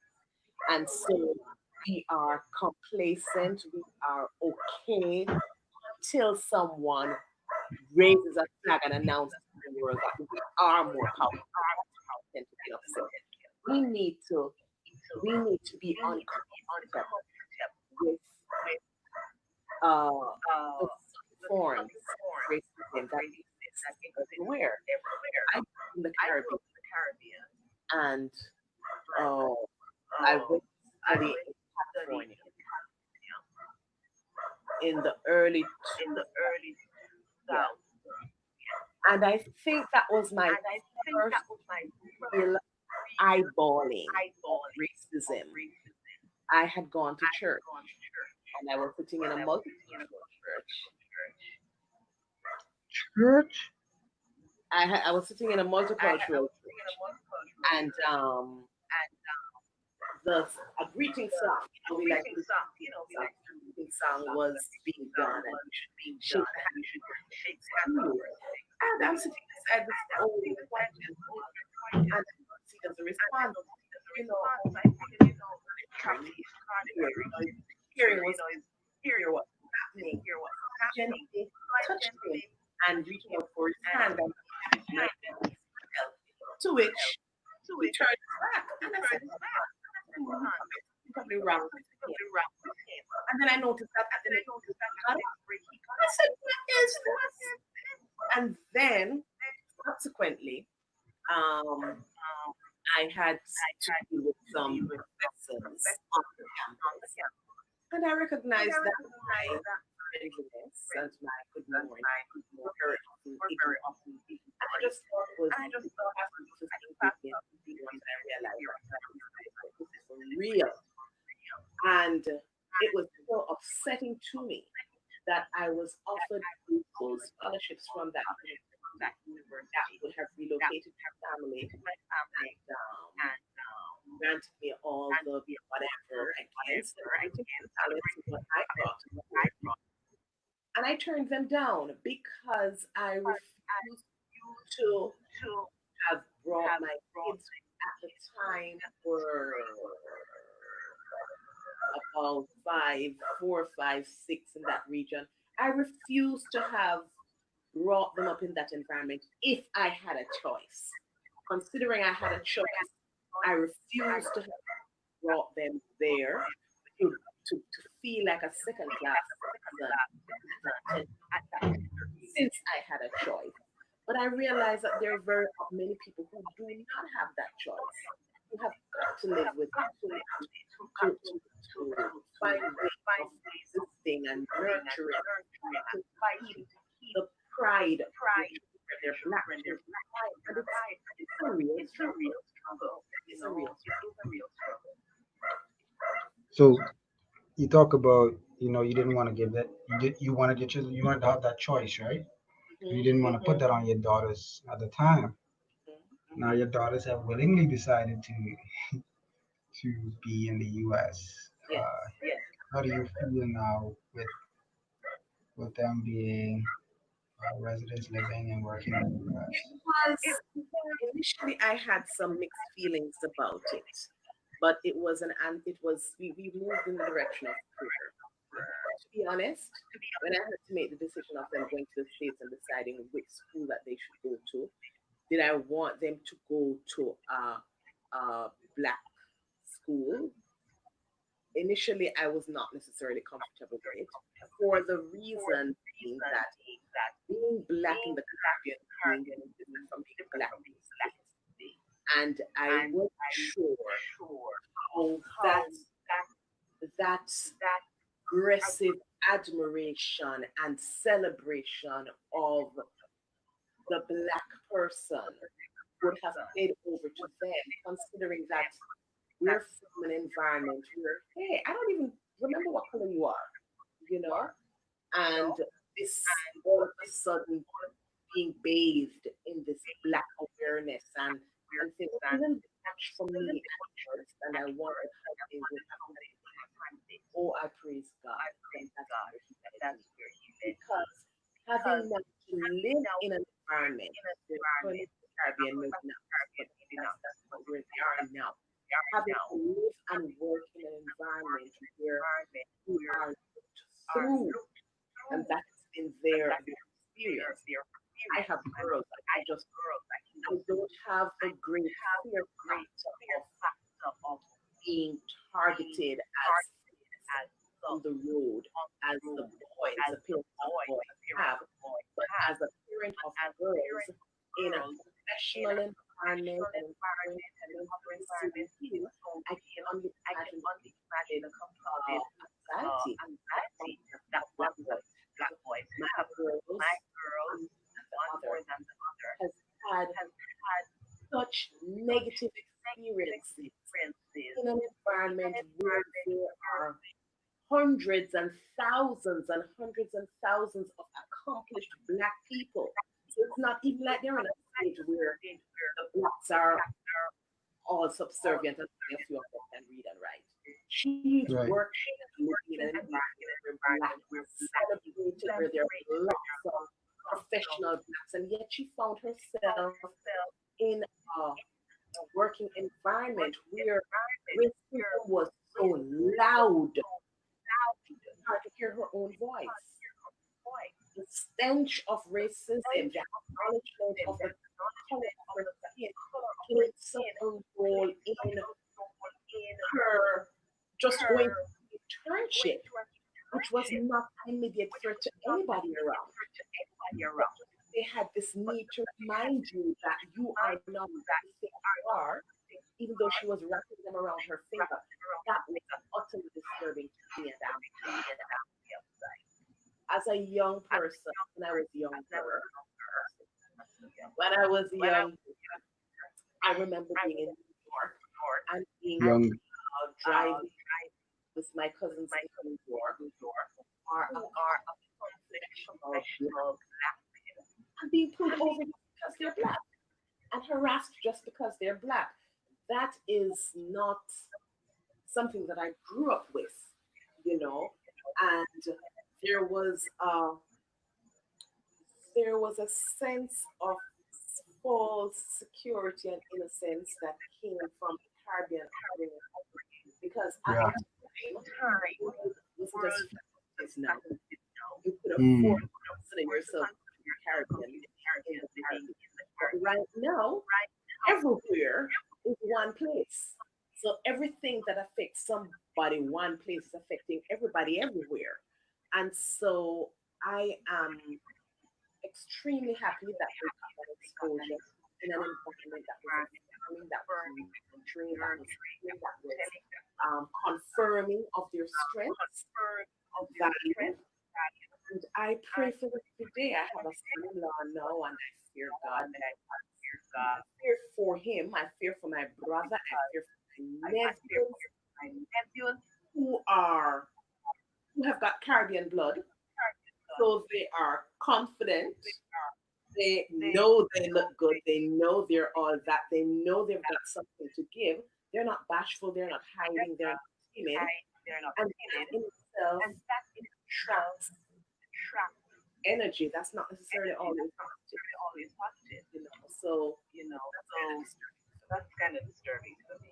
S6: And so we are complacent, we are okay until someone raises a flag and announces to the world that we are more powerful than to get upset. We need to we need to be uncomfortable with uh, the forms of racism that exists everywhere. I grew up in the Caribbean, and uh, I went to study in California in the early 2000s. And I think that was my first real eyeballing of racism. I had gone to church and I was sitting in a multicultural church.
S1: Church?
S6: I was sitting in a multicultural church, and the a greeting song, we like to do song. The greeting song was being done, and you should be shake the hand, you should shake hands. And I'm sitting beside this old white man, and he doesn't respond. I figured, hearing what's happening, gently touched him and reached out for his hand, and to which he turned his back, and I said, probably wrong with him. And then I noticed that, got it. I said, what is this? And then subsequently, um, I had to deal with some professors on the campus. And I recognized that my readiness and my good memory were very often. And I just thought it was interesting once I realized that this is for real. And it was so upsetting to me that I was offered full scholarships from that university that would have relocated my family and granted me all the whatever against the talents and what I brought. And I turned them down because I refused to have brought my kids at the time were about 4, 5, 6 in that region. I refused to have brought them up in that environment if I had a choice. Considering I had a choice, I refused to have brought them there to feel like a second class citizen since I had a choice. But I realize that there are many people who do not have that choice. You have got to live with it to find ways of existing and nurturing to keep the pride of their black. And it's a real struggle. It's a real struggle.
S1: So you talk about, you didn't want to give that. You wanted your children. You wanted to have that choice, right? You didn't want to put that on your daughters at the time. Now your daughters have willingly decided to be in the U.S.
S6: Yes, yes.
S1: How do you feel now with them being residents living and working in the U.S.?
S6: Initially, I had some mixed feelings about it but it was we moved in the direction of prayer. To be honest, when I had to make the decision of them going to the States and deciding which school that they should go to, did I want them to go to a black school? Initially, I was not necessarily comfortable with it for the reason being that being black in the Caribbean is being different from being black in the States. And I wasn't sure how that aggressive admiration and celebration of the black person would have played over to them, considering that we're from an environment where, hey, I don't even remember what color you are, you know? And this all of a sudden being bathed in this black awareness and things a little bit much for me at first, and I wanted how they would have. Oh, I praise God. And that's where he led me. Because having now to live in an environment where the Caribbean maybe not, but that's where they are now. Having to live and work in an environment where you are looked through, and that's been their experience. I have girls, I don't have the great fear factor of being targeted as on the road as the boys, the parents of boys have, but as a parent of girls in a professional environment and environment you, I can only imagine the anxiety that black boys, my girls, one more than the other, has had such negative experiences in an environment where there are hundreds and thousands of accomplished black people. So it's not even like they're in a stage where the blacks are all subservient and a few of them can read and write. She's
S1: Right.
S6: working in an environment where black were celebrated, where there are lots of professional blacks, and yet she found herself in a working environment where racism was so loud, she was hard to hear her own voice. The stench of racism, the acknowledgement of the color of her skin played such a role in her just going to internship, which was not an immediate threat to anybody around. They had this need to remind you that you are not who you think you are, even though she was wrapping them around her finger. That was utterly disturbing to me, and as a young person, when I was younger, when I was young, I remember being in New York and being
S1: Young.
S6: driving with my cousins in New York, are a professional black men, and being pulled over just because they're black and harassed just because they're black. That is not something that I grew up with, you know, and there was uh, there was a sense of false security and innocence that came from the Caribbean upbringing because at
S1: Yeah.
S6: the time it wasn't as fast as now. You could
S1: Mm.
S6: afford consider yourself in the Caribbean in the Caribbean. But right now, everywhere is one place. So everything that affects somebody one place is affecting everybody everywhere. And so I am extremely happy that we got that exposure in an environment that was affirming, that was nurturing, that was healing, that was confirming of their strengths, of value. And I pray for them today. I have a son-in-law now, and I fear God. I fear for him. I fear for my brother. I fear for my nephews who have got Caribbean blood, so they are confident. They know they look good. They know they're all that. They know they've got something to give. They're not bashful. They're not hiding. They're not timid. And that in itself attracts energy. That's not necessarily always positive. So that's kind of disturbing for me.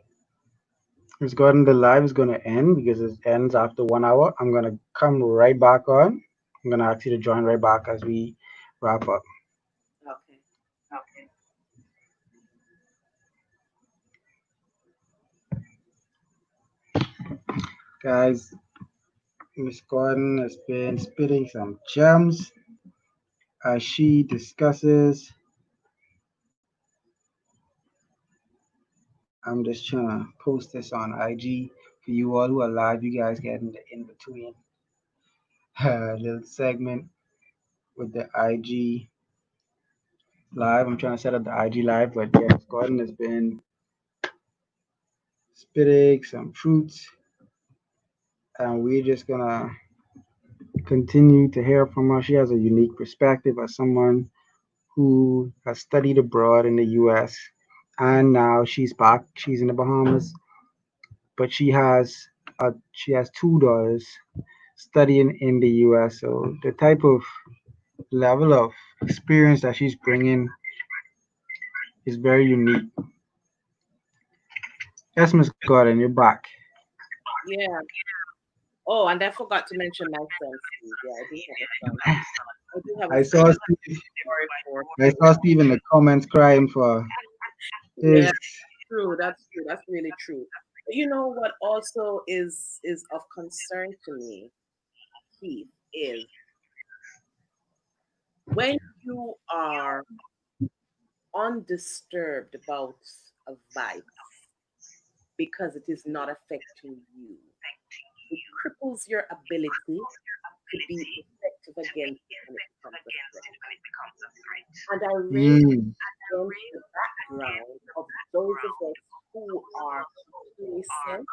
S1: Miss Gordon, the live is going to end because it ends after 1 hour. I'm going to come right back on. I'm going to ask you to join right back as we wrap up.
S6: Okay.
S1: Guys, Miss Gordon has been spitting some gems as she discusses. I'm just trying to post this on IG for you all who are live. You guys getting the in between little segment with the IG live. I'm trying to set up the IG live, but yeah, Miss Gordon has been spitting some fruits, and we're just gonna continue to hear from her. She has a unique perspective as someone who has studied abroad in the US and now she's back. She's in the Bahamas, but she has two daughters studying in the US. So the type of level of experience that she's bringing is very unique. Yes, Miss Gordon, you're back.
S6: Yeah. Oh, and I forgot to mention my son, Steve. Yeah, I do have a son. I do have a
S1: I
S6: son.
S1: saw Steve,
S6: Sorry for.
S1: I saw Steve in the comments crying for his.
S6: Yeah, true. That's true. That's really true. But you know what also is of concern to me, Keith, is when you are undisturbed about a vibe because it is not affecting you, it cripples your ability to be effective against it when it becomes a threat. And I raise
S1: Mm,
S6: against the background of those of us who are complacent,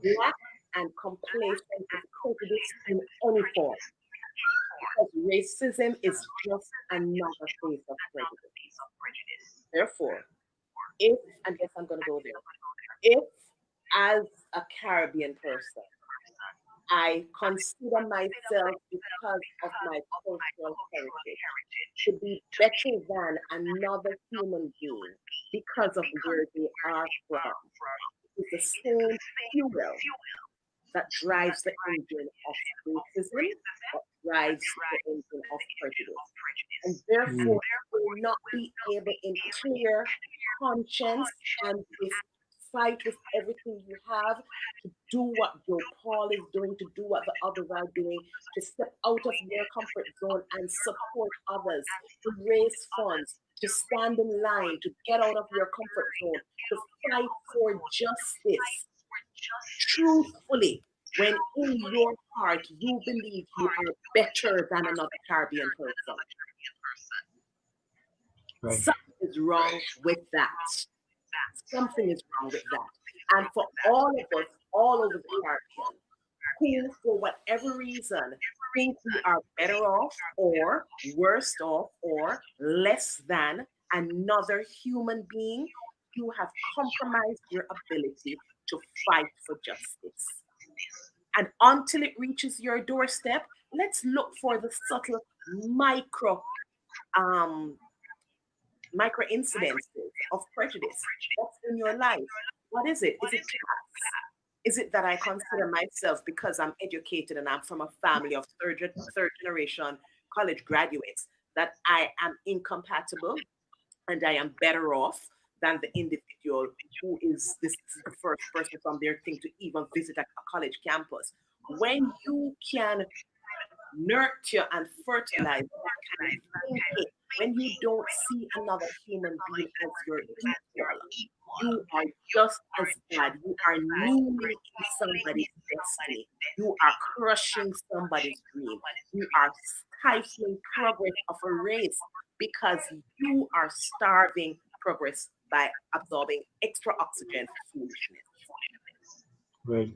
S6: black and complacent with prejudice in any form. Because racism is just another face of prejudice. Therefore, if, and yes, I'm going to go there, if as a Caribbean person, I consider myself, because of my cultural heritage, to be better than another human being because of where they are from. It is the same fuel that drives the engine of racism, that drives the engine of prejudice. And
S1: mm,
S6: therefore, you will not be able in clear conscience and with fight with everything you have to do what Joe Paul is doing, to do what the others are doing, to step out of your comfort zone and support others, to raise funds, to stand in line, to get out of your comfort zone, to fight for justice truthfully, when in your heart you believe you are better than another Caribbean person.
S1: right.
S6: Something is wrong with that. Something is wrong with that. And for all of us, all over the Caribbean, who, for whatever reason, think we are better off or worse off or less than another human being, you have compromised your ability to fight for justice. And until it reaches your doorstep, let's look for the subtle micro um, micro incidences of prejudice. What's in your life? What is it? Is it class? Is it that I consider myself, because I'm educated and I'm from a family of third generation college graduates, that I am incompatible and I am better off than the individual who is this is the first person from their thing to even visit a college campus? When you can nurture and fertilize that kind of thinking, when you don't see another human being as your equal, you are just as bad. You are kneeling in somebody's destiny. You are crushing somebody's dream. You are stifling progress of a race because you are starving progress by absorbing extra oxygen for foolishness.
S1: Right.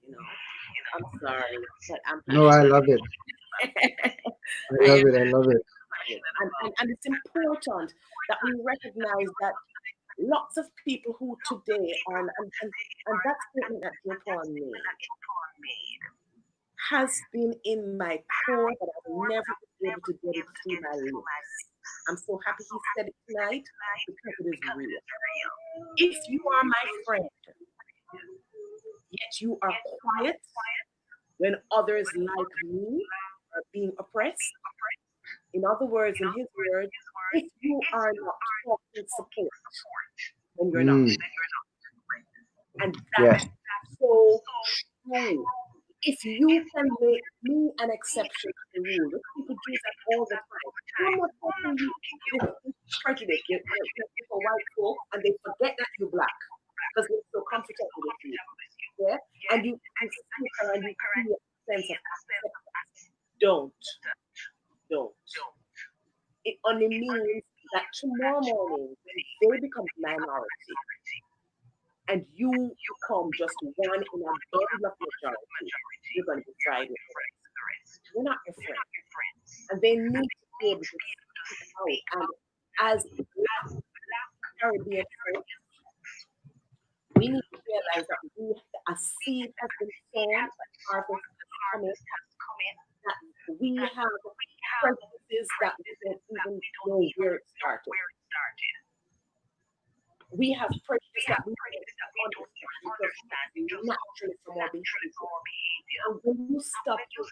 S6: You know, I'm sorry, but I'm
S1: No, I
S6: passionate.
S1: love it. I
S6: I
S1: love
S6: am
S1: it. I love it.
S6: passionate. And it's important that we recognize that lots of people who today are, and that statement that Joe Paul made has been in my core, but I've never been able to get it through my lips. I'm so happy he said it tonight because it is real. If you are my friend, yet you are quiet when others like me are being oppressed, in other words, in his words, if you are not talking support, then you're not.
S1: Mm,
S6: And
S1: yeah.
S6: that's so true. If you can make me an exception to the rule, look, people do that all the time. I'm not talking you this prejudice. You're for white folk and they forget that you're black because they're so comfortable with you. Yeah? And you speak and you feel a sense of acceptance. Don't. It only means that tomorrow morning, when they become minority, and you come just one in a bundle of majority, you're going to be fried with the rest. You're not your friend. And they need to be able to speak out. And as Black Caribbean folks, we need to realize that a seed has been sown, a harvest has come in, that we have prejudices that we don't even know where it started. We have prejudice that we don't understand because naturally from our behavior. And when you stop just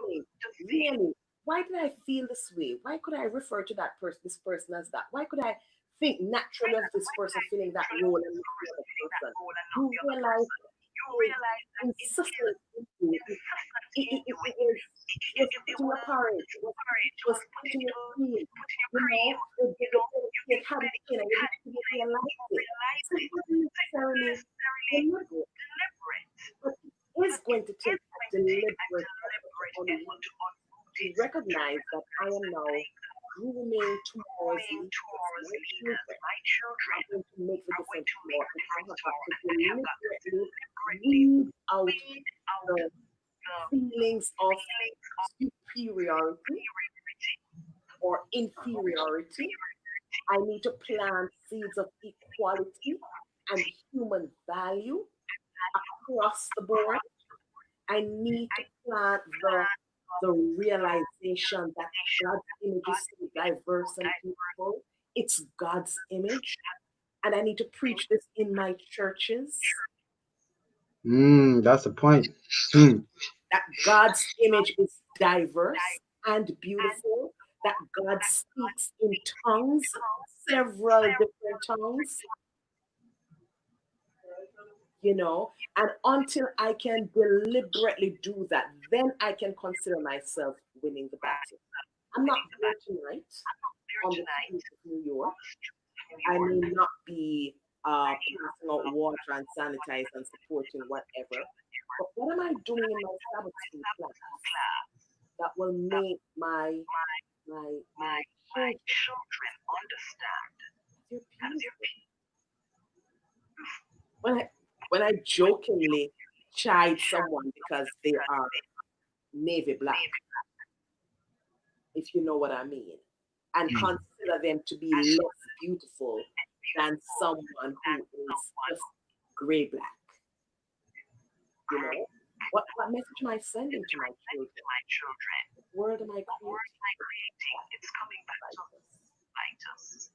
S6: saying, really, why did I feel this way? Why could I refer to that person, this person as that? Why could I think naturally of this person feeling that role and not the other person? You realize insistence into it. It was putting a porridge, it was putting a cream, it had it in and you realize it. So it wasn't necessarily deliberate, but it is going to take a deliberate effort to recognize that I am now grooming tomorrow's leaders, my children. I'm going to make the difference more, and I have got to deliberately weed out the feelings of superiority or inferiority. I need to plant seeds of equality and human value across the board. I need to plant the realization that God's image is so diverse and beautiful. It's God's image. And I need to preach this in my churches.
S1: That's the point. Mm,
S6: That God's image is diverse and beautiful. That God speaks in tongues, several different tongues. And until I can deliberately do that, then I can consider myself winning the battle. I'm not there tonight on the streets of New York. I may not be passing out water and sanitize and supporting whatever. But what am I doing in my Sabbath school class that will make my children understand they're beautiful? When I jokingly chide someone because they are navy black, if you know what I mean, and consider them to be less beautiful than someone who is just gray black. What message am I sending to my children? What word am I creating? It's coming back to bite us.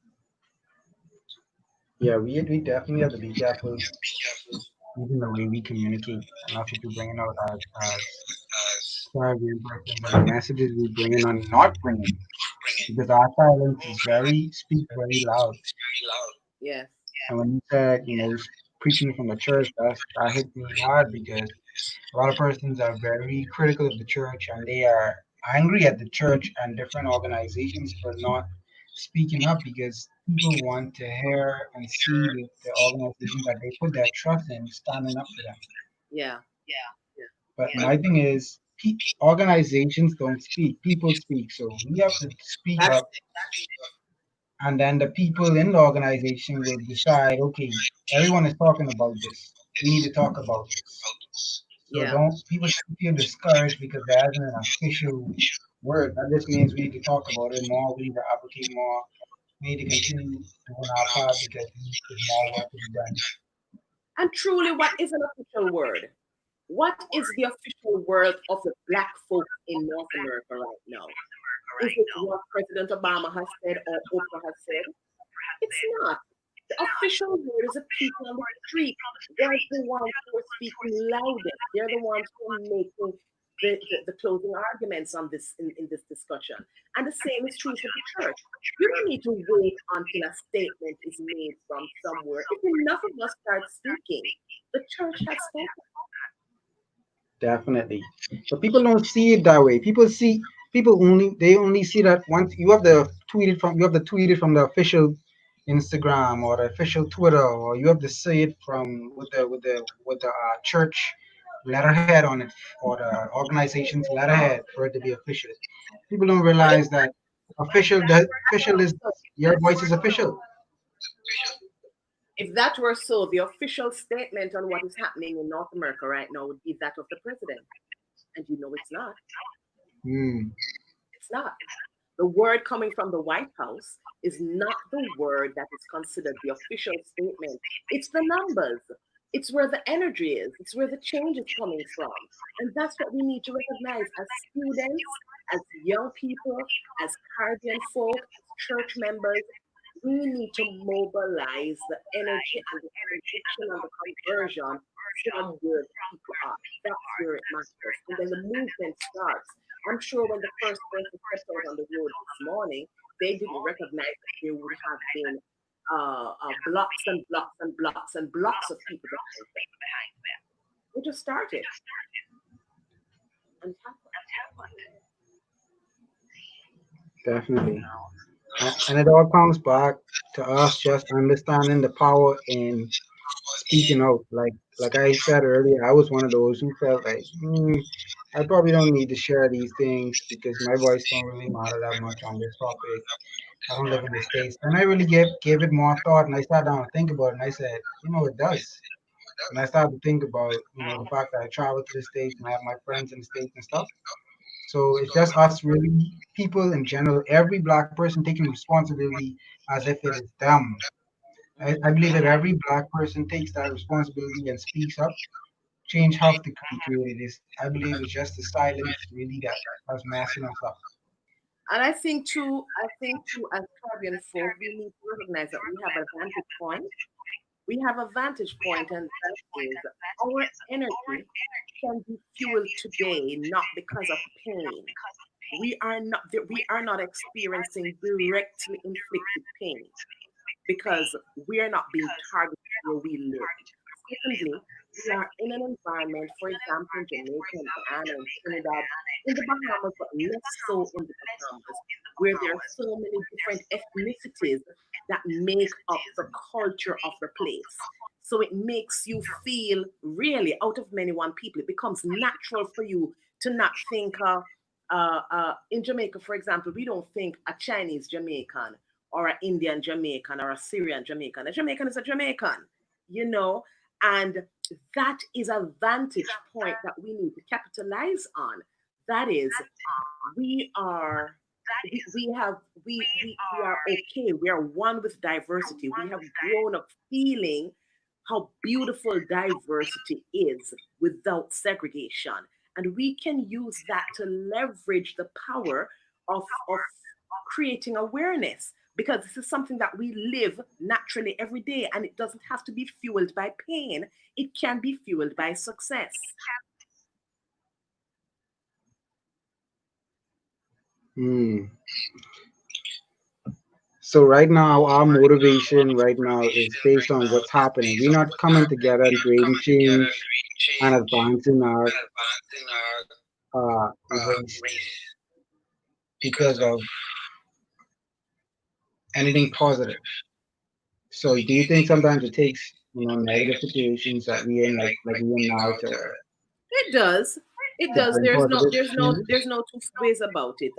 S1: yeah, we definitely have to be careful even the way we communicate, and that's what we're bringing out as Caribbean persons and the messages we bringing on not bringing, because our silence is speak very loud.
S6: Yes.
S1: And when you said, preaching from the church, that hit me hard because a lot of persons are very critical of the church and they are angry at the church and different organizations for not speaking up because people want to hear and see the organizations that they put their trust in standing up for them.
S6: Yeah.
S1: But my thing is, organizations don't speak, people speak. So we have to speak up, and then the people in the organization will decide, okay, everyone is talking about this. We need to talk about this. So don't people shouldn't feel discouraged because there isn't an official word. That just means we need to talk about it more, we need to advocate more, we need to continue doing our part because there's more work to be done.
S6: And truly, what is an official word? What is the official word of the black folk in North America right now? Is it what President Obama has said or Oprah has said? It's not. The official word is the people on the street. They're the ones who are speaking loudest. They're the ones who are making the closing arguments on this in this discussion. And the same is true for the church. You don't need to wait until a statement is made from somewhere. If enough of us start speaking, the church has spoken.
S1: Definitely. But people don't see it that way. People only see that once you have the tweeted from the official Instagram or the official Twitter, or you have to see it from with the church letterhead on it, or the organization's letterhead for it to be official. People don't realize that official is your voice is official.
S6: If that were so, the official statement on what is happening in North America right now would be that of the president. And you know it's not.
S1: Hmm.
S6: It's not. The word coming from the White House is not the word that is considered the official statement. It's the numbers. It's where the energy is. It's where the change is coming from. And that's what we need to recognize as students, as young people, as Caribbean folk, as church members. We need to mobilize the energy and the conviction and the conversion from where the people are. That's where it matters. And then the movement starts. I'm sure when the first person stepped out on the road this morning, they didn't recognize that there would have been blocks and blocks and blocks and blocks of people behind them. We just started. And
S1: Definitely. And it all comes back to us just understanding the power in speaking out. Like I said earlier, I was one of those who felt like, I probably don't need to share these things because my voice don't really matter that much on this topic. I don't live in the States. And I really gave it more thought, and I sat down and think about it, and I said, it does. And I started to think about, the fact that I travel to the States and I have my friends in the States and stuff. So it's just us really, people in general, every black person taking responsibility as if it is them. I believe if every black person takes that responsibility and speaks up, change have to be created. I believe it's just the silence really that's messing us up.
S6: I think too, as Caribbean folk, we need to recognize that we have a vantage point. We have a vantage point, and that is our energy can be fueled today, not because of pain. We are not experiencing directly inflicted pain because we are not being targeted where we live. Secondly, we are in an environment, for example, in Jamaica and Guyana and Trinidad, in the Bahamas, but less so in the Bahamas, where there are so many different ethnicities that make up the culture of the place. So it makes you feel really out of many one people. It becomes natural for you to not think in Jamaica, for example, we don't think a Chinese Jamaican or an Indian Jamaican or a Syrian Jamaican. A Jamaican is a Jamaican, you know, and that is a vantage point that we need to capitalize on. That is, we are we are okay. We are one with diversity. We have grown up feeling how beautiful diversity is without segregation. And we can use that to leverage the power of creating awareness because this is something that we live naturally every day and it doesn't have to be fueled by pain. It can be fueled by success.
S1: Hmm. So right now, our motivation right now is based on what's happening. We're not coming together and creating change and advancing our race because of anything positive. So do you think sometimes it takes negative situations that we in like we in now
S6: It does. It
S1: to
S6: does.
S1: bring positive
S6: There's
S1: change?
S6: no two ways about it.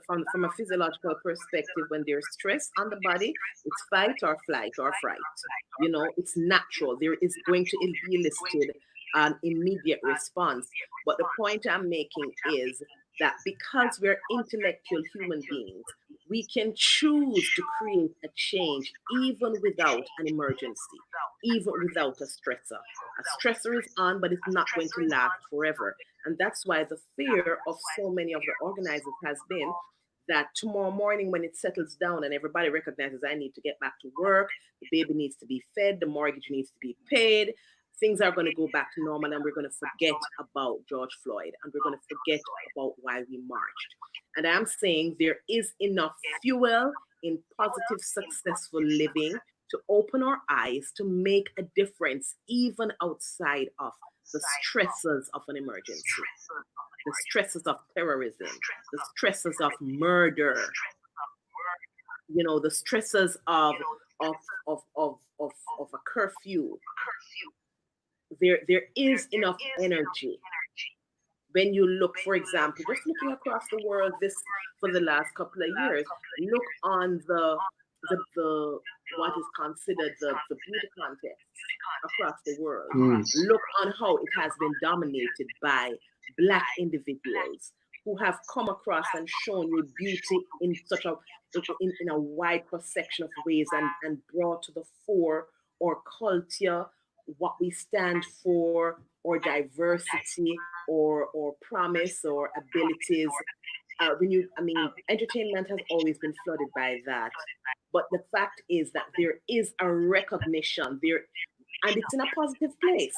S6: From a physiological perspective, when there's stress on the body, it's fight or flight or fright. You know, it's natural. There is going to be elicited an immediate response. But the point I'm making is that because we're intellectual human beings, we can choose to create a change even without an emergency, even without a stressor. A stressor is on, but it's not going to last forever. And that's why the fear of so many of the organizers has been that tomorrow morning when it settles down and everybody recognizes I need to get back to work, the baby needs to be fed, the mortgage needs to be paid, things are going to go back to normal and we're going to forget about George Floyd and we're going to forget about why we marched. And I'm saying there is enough fuel in positive, successful living to open our eyes to make a difference even outside of the stresses of an emergency, the stresses of terrorism, the stresses of murder, the stresses of a curfew. There is enough energy. When you look, for example, just looking across the world for the last couple of years, look on the what is considered the beauty contest across the world. Look on how it has been dominated by Black individuals who have come across and shown you beauty in such in a wide cross section of ways and brought to the fore our culture, what we stand for, or diversity, or promise, or abilities. Entertainment has always been flooded by that. But the fact is that there is a recognition there, and it's in a positive place.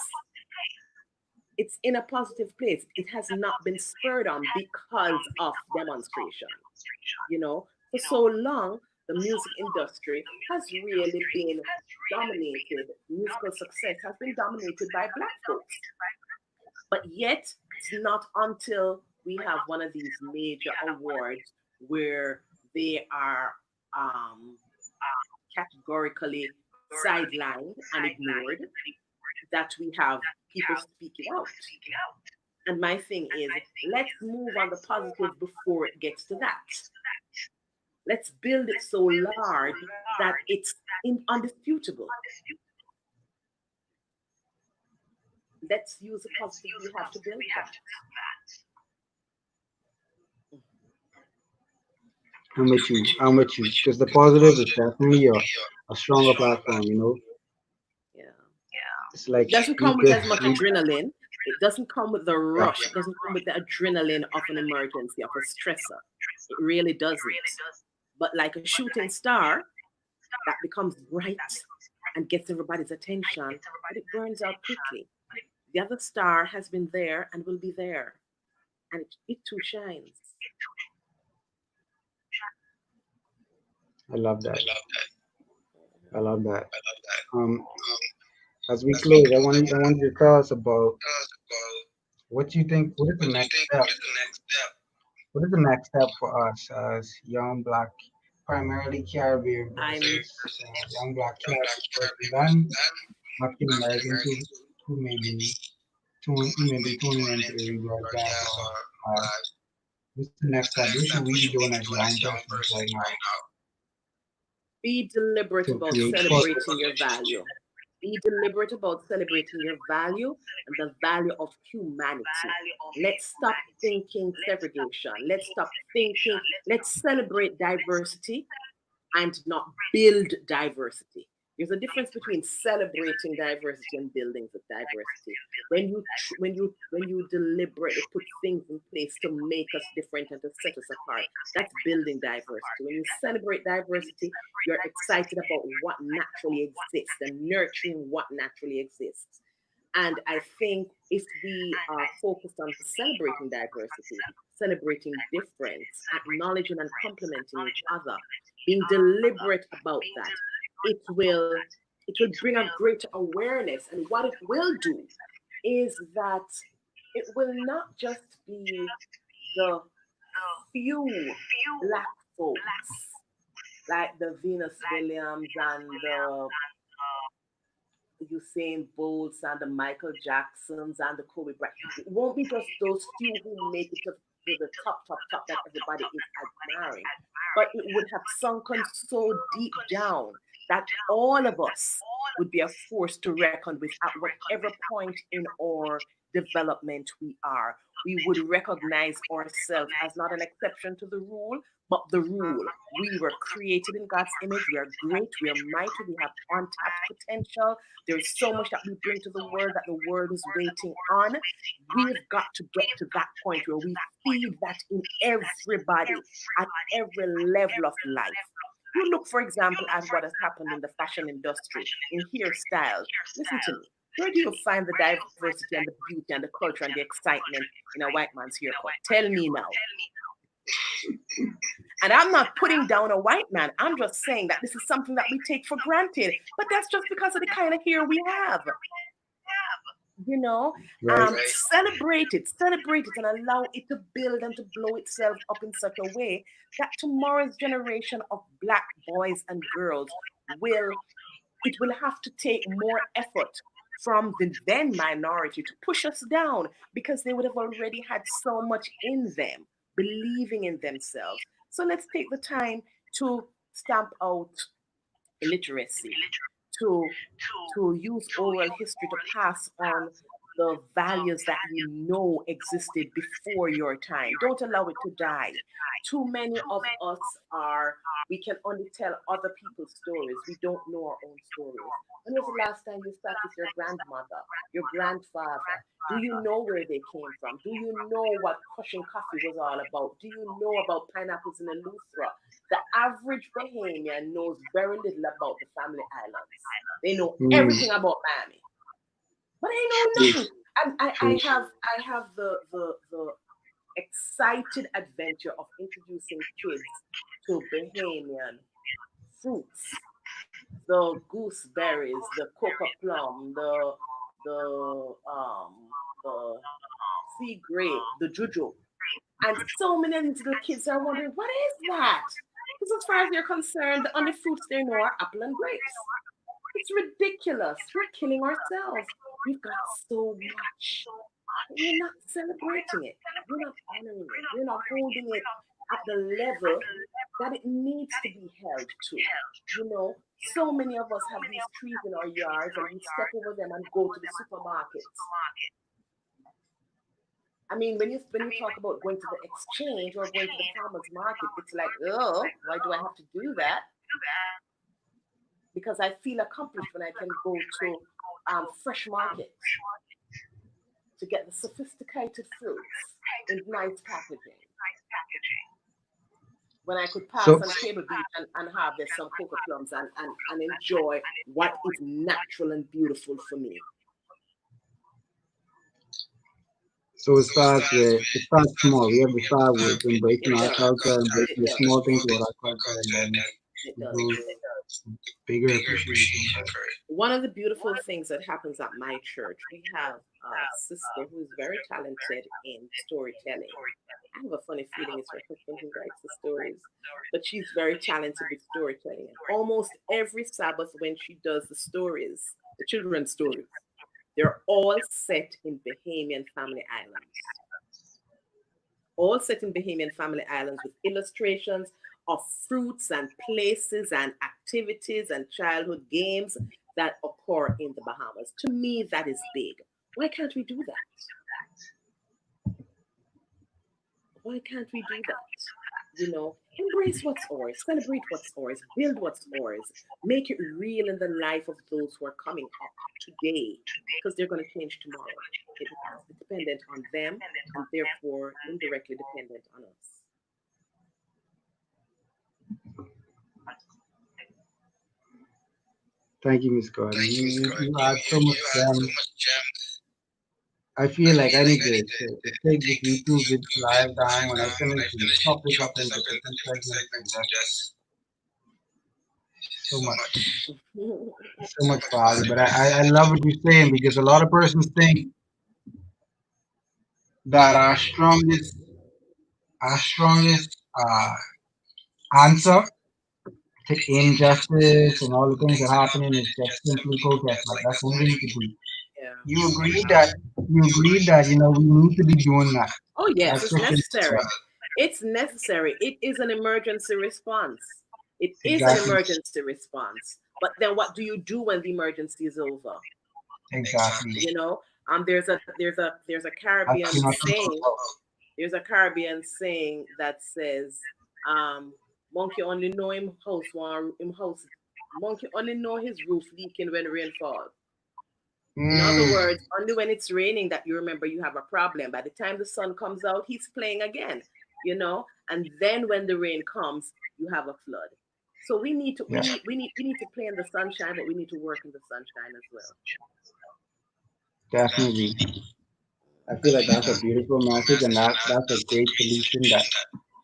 S6: It's in a positive place. It has not been spurred on because of demonstration. For so long, the music industry has really been dominated. Musical success has been dominated by Black folks. But yet, it's not until we have one of these major awards where they are categorically sidelined and ignored that we have people speaking out. And my thing is, let's move on the positive before it gets to that. Let's build it so large that it's undisputable. Let's use the positive we have to build that.
S1: I'm with you. Because the positive is definitely a stronger platform,
S6: Yeah.
S1: It's like
S6: it doesn't come with as much adrenaline. It doesn't come with the rush. It doesn't come with the adrenaline of an emergency, of a stressor. It really doesn't. But like a shooting star that becomes bright and gets everybody's attention, but it burns out quickly. The other star has been there and will be there, and it too shines.
S1: I love that. I love that. As we close, I want you to tell us about what you think. What is the next step? What is the next step for us as young Black, primarily Caribbean persons, young Black Caribbean persons, and African Americans who may be tuning into the broadcast or what's the next step? What should we be doing as young persons right now
S6: Be deliberate
S1: to
S6: about
S1: create
S6: celebrating your value. Be deliberate about celebrating your value and the value of humanity. Let's stop thinking segregation. Let's stop thinking, let's celebrate diversity and not build diversity. There's a difference between celebrating diversity and building the diversity. When you deliberately put things in place to make us different and to set us apart, that's building diversity. When you celebrate diversity, you're excited about what naturally exists and nurturing what naturally exists. And I think if we are focused on celebrating diversity, celebrating difference, acknowledging and complementing each other, being deliberate about that, it will bring a greater awareness. And what it will do is that it will not just be the few Black folks like the Venus Williams and the Usain Bolts and the Michael Jacksons and the Kobe Bryant. It won't be just those few who make it to the top that everybody is admiring, but it would have sunken so deep down that all of us would be a force to reckon with at whatever point in our development we are. We would recognize ourselves as not an exception to the rule, but the rule. We were created in God's image. We are great. We are mighty. We have untapped potential. There's so much that we bring to the world that the world is waiting on. We've got to get to that point where we feed that in everybody at every level of life. You look, for example, at what has happened in the fashion industry, in hairstyles. Listen to me. Where do you find the diversity and the beauty and the culture and the excitement in a white man's haircut? Tell me now. And I'm not putting down a white man. I'm just saying that this is something that we take for granted. But that's just because of the kind of hair we have. You know, celebrate it, and allow it to build and to blow itself up in such a way that tomorrow's generation of Black boys and girls will have to take more effort from the then minority to push us down, because they would have already had so much in them, believing in themselves. So let's take the time to stamp out illiteracy, to use oral history to pass on the values that you know existed before your time. Don't allow it to die. Too many of us we can only tell other people's stories. We don't know our own stories. When was the last time you sat with your grandmother, your grandfather? Do you know where they came from? Do you know what crushing coffee was all about? Do you know about pineapples in Eleuthera? The average Bahamian knows very little about the family islands. They know everything about Miami, but they know nothing. And I have the excited adventure of introducing kids to Bahamian fruits, the gooseberries, the coca plum, the sea grape, the juju. And so many of the kids are wondering, what is that? Because as far as they're concerned, the only fruits they know are apple and grapes. It's ridiculous. We're killing ourselves. We've got so much. We're not celebrating it. We're not honoring it. We're not holding it at the level that it needs to be held to. You know, so many of us have these trees in our yards and we step over them and go to the supermarkets. I mean, when you talk about going to the exchange or going to the farmer's market, it's like, oh, why do I have to do that? Because I feel accomplished when I can go to fresh markets to get the sophisticated fruits in nice packaging. When I could pass on Table Beach and harvest some coca plums and enjoy what is natural and beautiful for me.
S1: So it starts small. We have to start with embracing our culture, embracing the small things about our culture, and then bigger appreciation.
S6: One of the beautiful things that happens at my church, we have a sister who is very talented in storytelling. I have a funny feeling it's her husband who writes the stories, but she's very talented with storytelling. And almost every Sabbath when she does the stories, the children's stories, they're all set in Bahamian family islands. All set in Bahamian family islands with illustrations of fruits and places and activities and childhood games that occur in the Bahamas. To me, that is big. Why can't we do that? Why can't we do that? You know, embrace what's ours, celebrate what's ours, build what's ours, make it real in the life of those who are coming up today, because they're going to change tomorrow. It's dependent on them and therefore indirectly dependent on us.
S1: Thank you, Miss Gordon. You add so much gems. I feel like I need to take this YouTube live down when I finish and chop this up into different segments and just so much value. But I love what you're saying, because a lot of persons think that our strongest answer to injustice and all the things that are happening is just simply protest. Like that's what we need to do.
S6: Yeah.
S1: You agreed that we need to be doing that.
S6: Oh yes, it's necessary. It's necessary. It is an emergency response. It is an emergency response. But then what do you do when the emergency is over?
S1: Exactly.
S6: You know, there's a Caribbean saying. There's a Caribbean saying that says, Monkey only know him house. Monkey only know his roof leaking when rain falls. In other words, only when it's raining that you remember you have a problem. By the time the sun comes out, he's playing again, you know. And then when the rain comes, you have a flood. So we need to
S1: Yeah,
S6: we need to play in the sunshine, but we need to work in the sunshine as well.
S1: definitely. I feel like that's a beautiful message, and that's a great solution that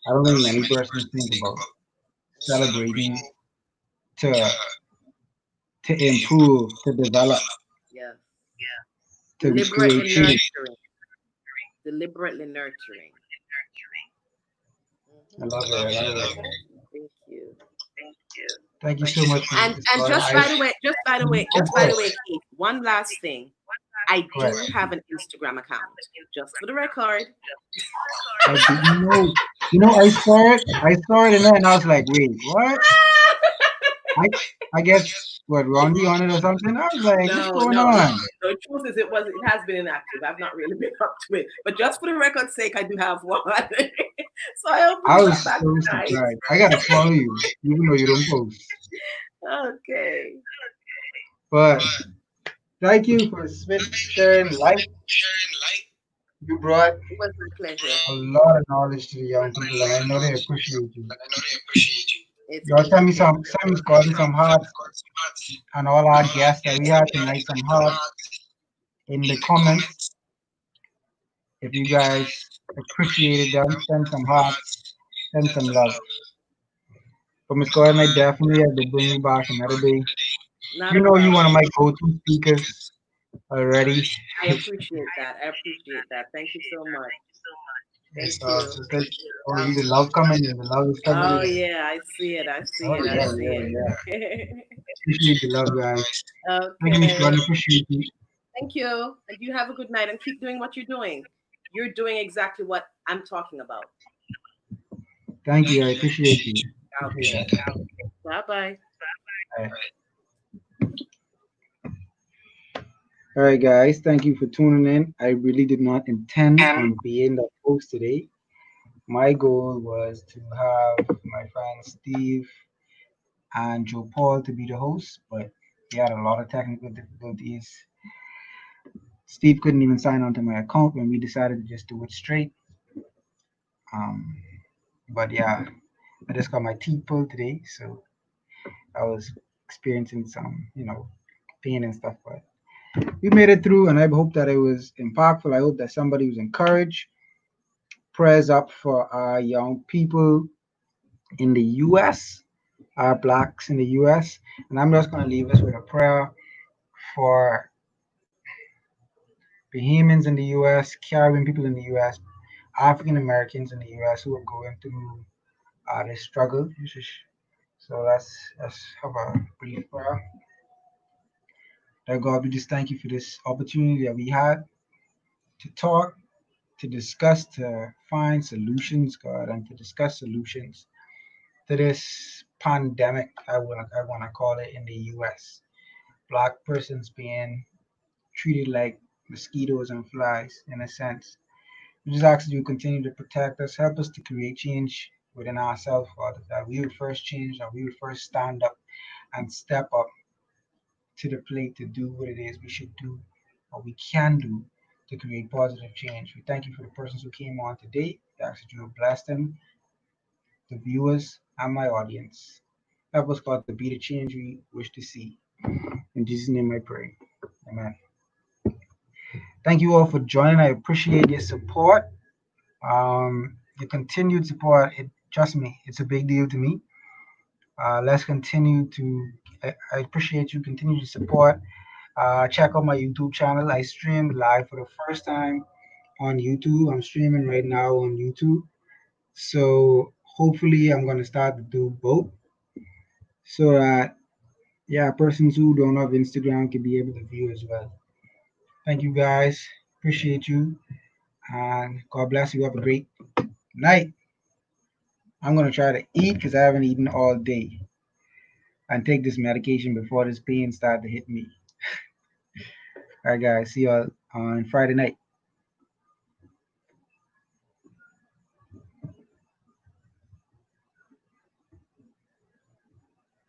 S1: I don't think many persons think about celebrating to improve, to develop,
S6: Yes.
S1: to create
S6: Deliberately
S1: change.
S6: nurturing. Deliberately nurturing.
S1: I
S6: Hmm.
S1: love it. I love it.
S6: Thank you.
S1: Thank you so much for
S6: And
S1: this,
S6: and
S1: God.
S6: just by the way,
S1: Go
S6: just
S1: for
S6: by
S1: it.
S6: the way, Keith, one last thing. I
S1: Go ahead.
S6: do have an Instagram account, just for the record.
S1: I did I saw it. I saw it, and then I was like, wait, what? I I guess what Rondi on it or something. I was like, what's
S6: No,
S1: going
S6: no, no.
S1: on?
S6: The truth is, it has been inactive. I've not really been up to it, but just for the record's sake, I do have one. So I opened
S1: I
S6: it
S1: was
S6: up back
S1: so
S6: tonight.
S1: surprised. I gotta follow you, even though you don't post.
S6: Okay,
S1: But thank you for sharing light. You brought
S6: it was my pleasure.
S1: a lot of knowledge to the young people, and I know they appreciate you.
S6: It's
S1: Y'all
S6: been my pleasure.
S1: send me Scotty some hearts and all our guests that we had tonight some hearts in the comments. If you guys appreciated them, send some hearts, send some love. But Miss Gordon, I definitely have to bring you back another day.
S6: Not
S1: You
S6: a
S1: know you one of
S6: problem.
S1: my go-to speakers already.
S6: I appreciate that. I appreciate that. Thank you so much. Thank you.
S1: It's like, oh, you the
S6: Okay.
S1: love coming in, the love is coming
S6: Oh
S1: in.
S6: yeah, I see it. I see
S1: Oh
S6: it. I
S1: yeah,
S6: see
S1: yeah, yeah.
S6: it.
S1: Appreciate the love, guys. Thank you, Miss
S6: Okay.
S1: Gordon. Appreciate you.
S6: Thank you. And you have a good night and keep doing what you're doing. You're doing exactly what I'm talking about.
S1: Thank you. I appreciate you. Appreciate
S6: Okay.
S1: that.
S6: Bye bye.
S1: All right. All right, guys. Thank you for tuning in. I really did not intend on being the host today. My goal was to have my friend Steve and Joe Paul to be the hosts, but he had a lot of technical difficulties. Steve couldn't even sign onto my account when we decided to just do it straight. Um, but yeah, I just got my teeth pulled today, so I was experiencing some, pain and stuff. But we made it through, and I hope that it was impactful. I hope that somebody was encouraged. Prayers up for our young people in the U.S., our blacks in the U.S. And I'm just going to leave us with a prayer for Bahamians in the U.S., Caribbean people in the U.S., African Americans in the U.S. who are going through this struggle. So let's have a brief prayer. Dear God, we just thank you for this opportunity that we had to talk, to discuss, to find solutions, God, and to discuss solutions to this pandemic. I wanna call it in the U.S. Black persons being treated like mosquitoes and flies in a sense. We just ask that you continue to protect us, help us to create change within ourselves, Father, that we would first change, that we would first stand up and step up to the plate to do what it is we should do, what we can do to create positive change. We thank you for the persons who came on today. We ask that you will bless them, the viewers, and my audience. Help us, God, to be the change we wish to see. In Jesus' name I pray. Amen. Thank you all for joining. I appreciate your support. Your continued support. Trust me, it's a big deal to me. Let's continue to. I appreciate you continue to support. Check out my YouTube channel. I streamed live for the first time on YouTube. I'm streaming right now on YouTube. So hopefully I'm gonna start to do both so that yeah, persons who don't have Instagram can be able to view as well. Thank you guys. Appreciate you. And God bless you. Have a great night. I'm gonna try to eat because I haven't eaten all day and take this medication before this pain start to hit me. All right, guys. See y'all on Friday night.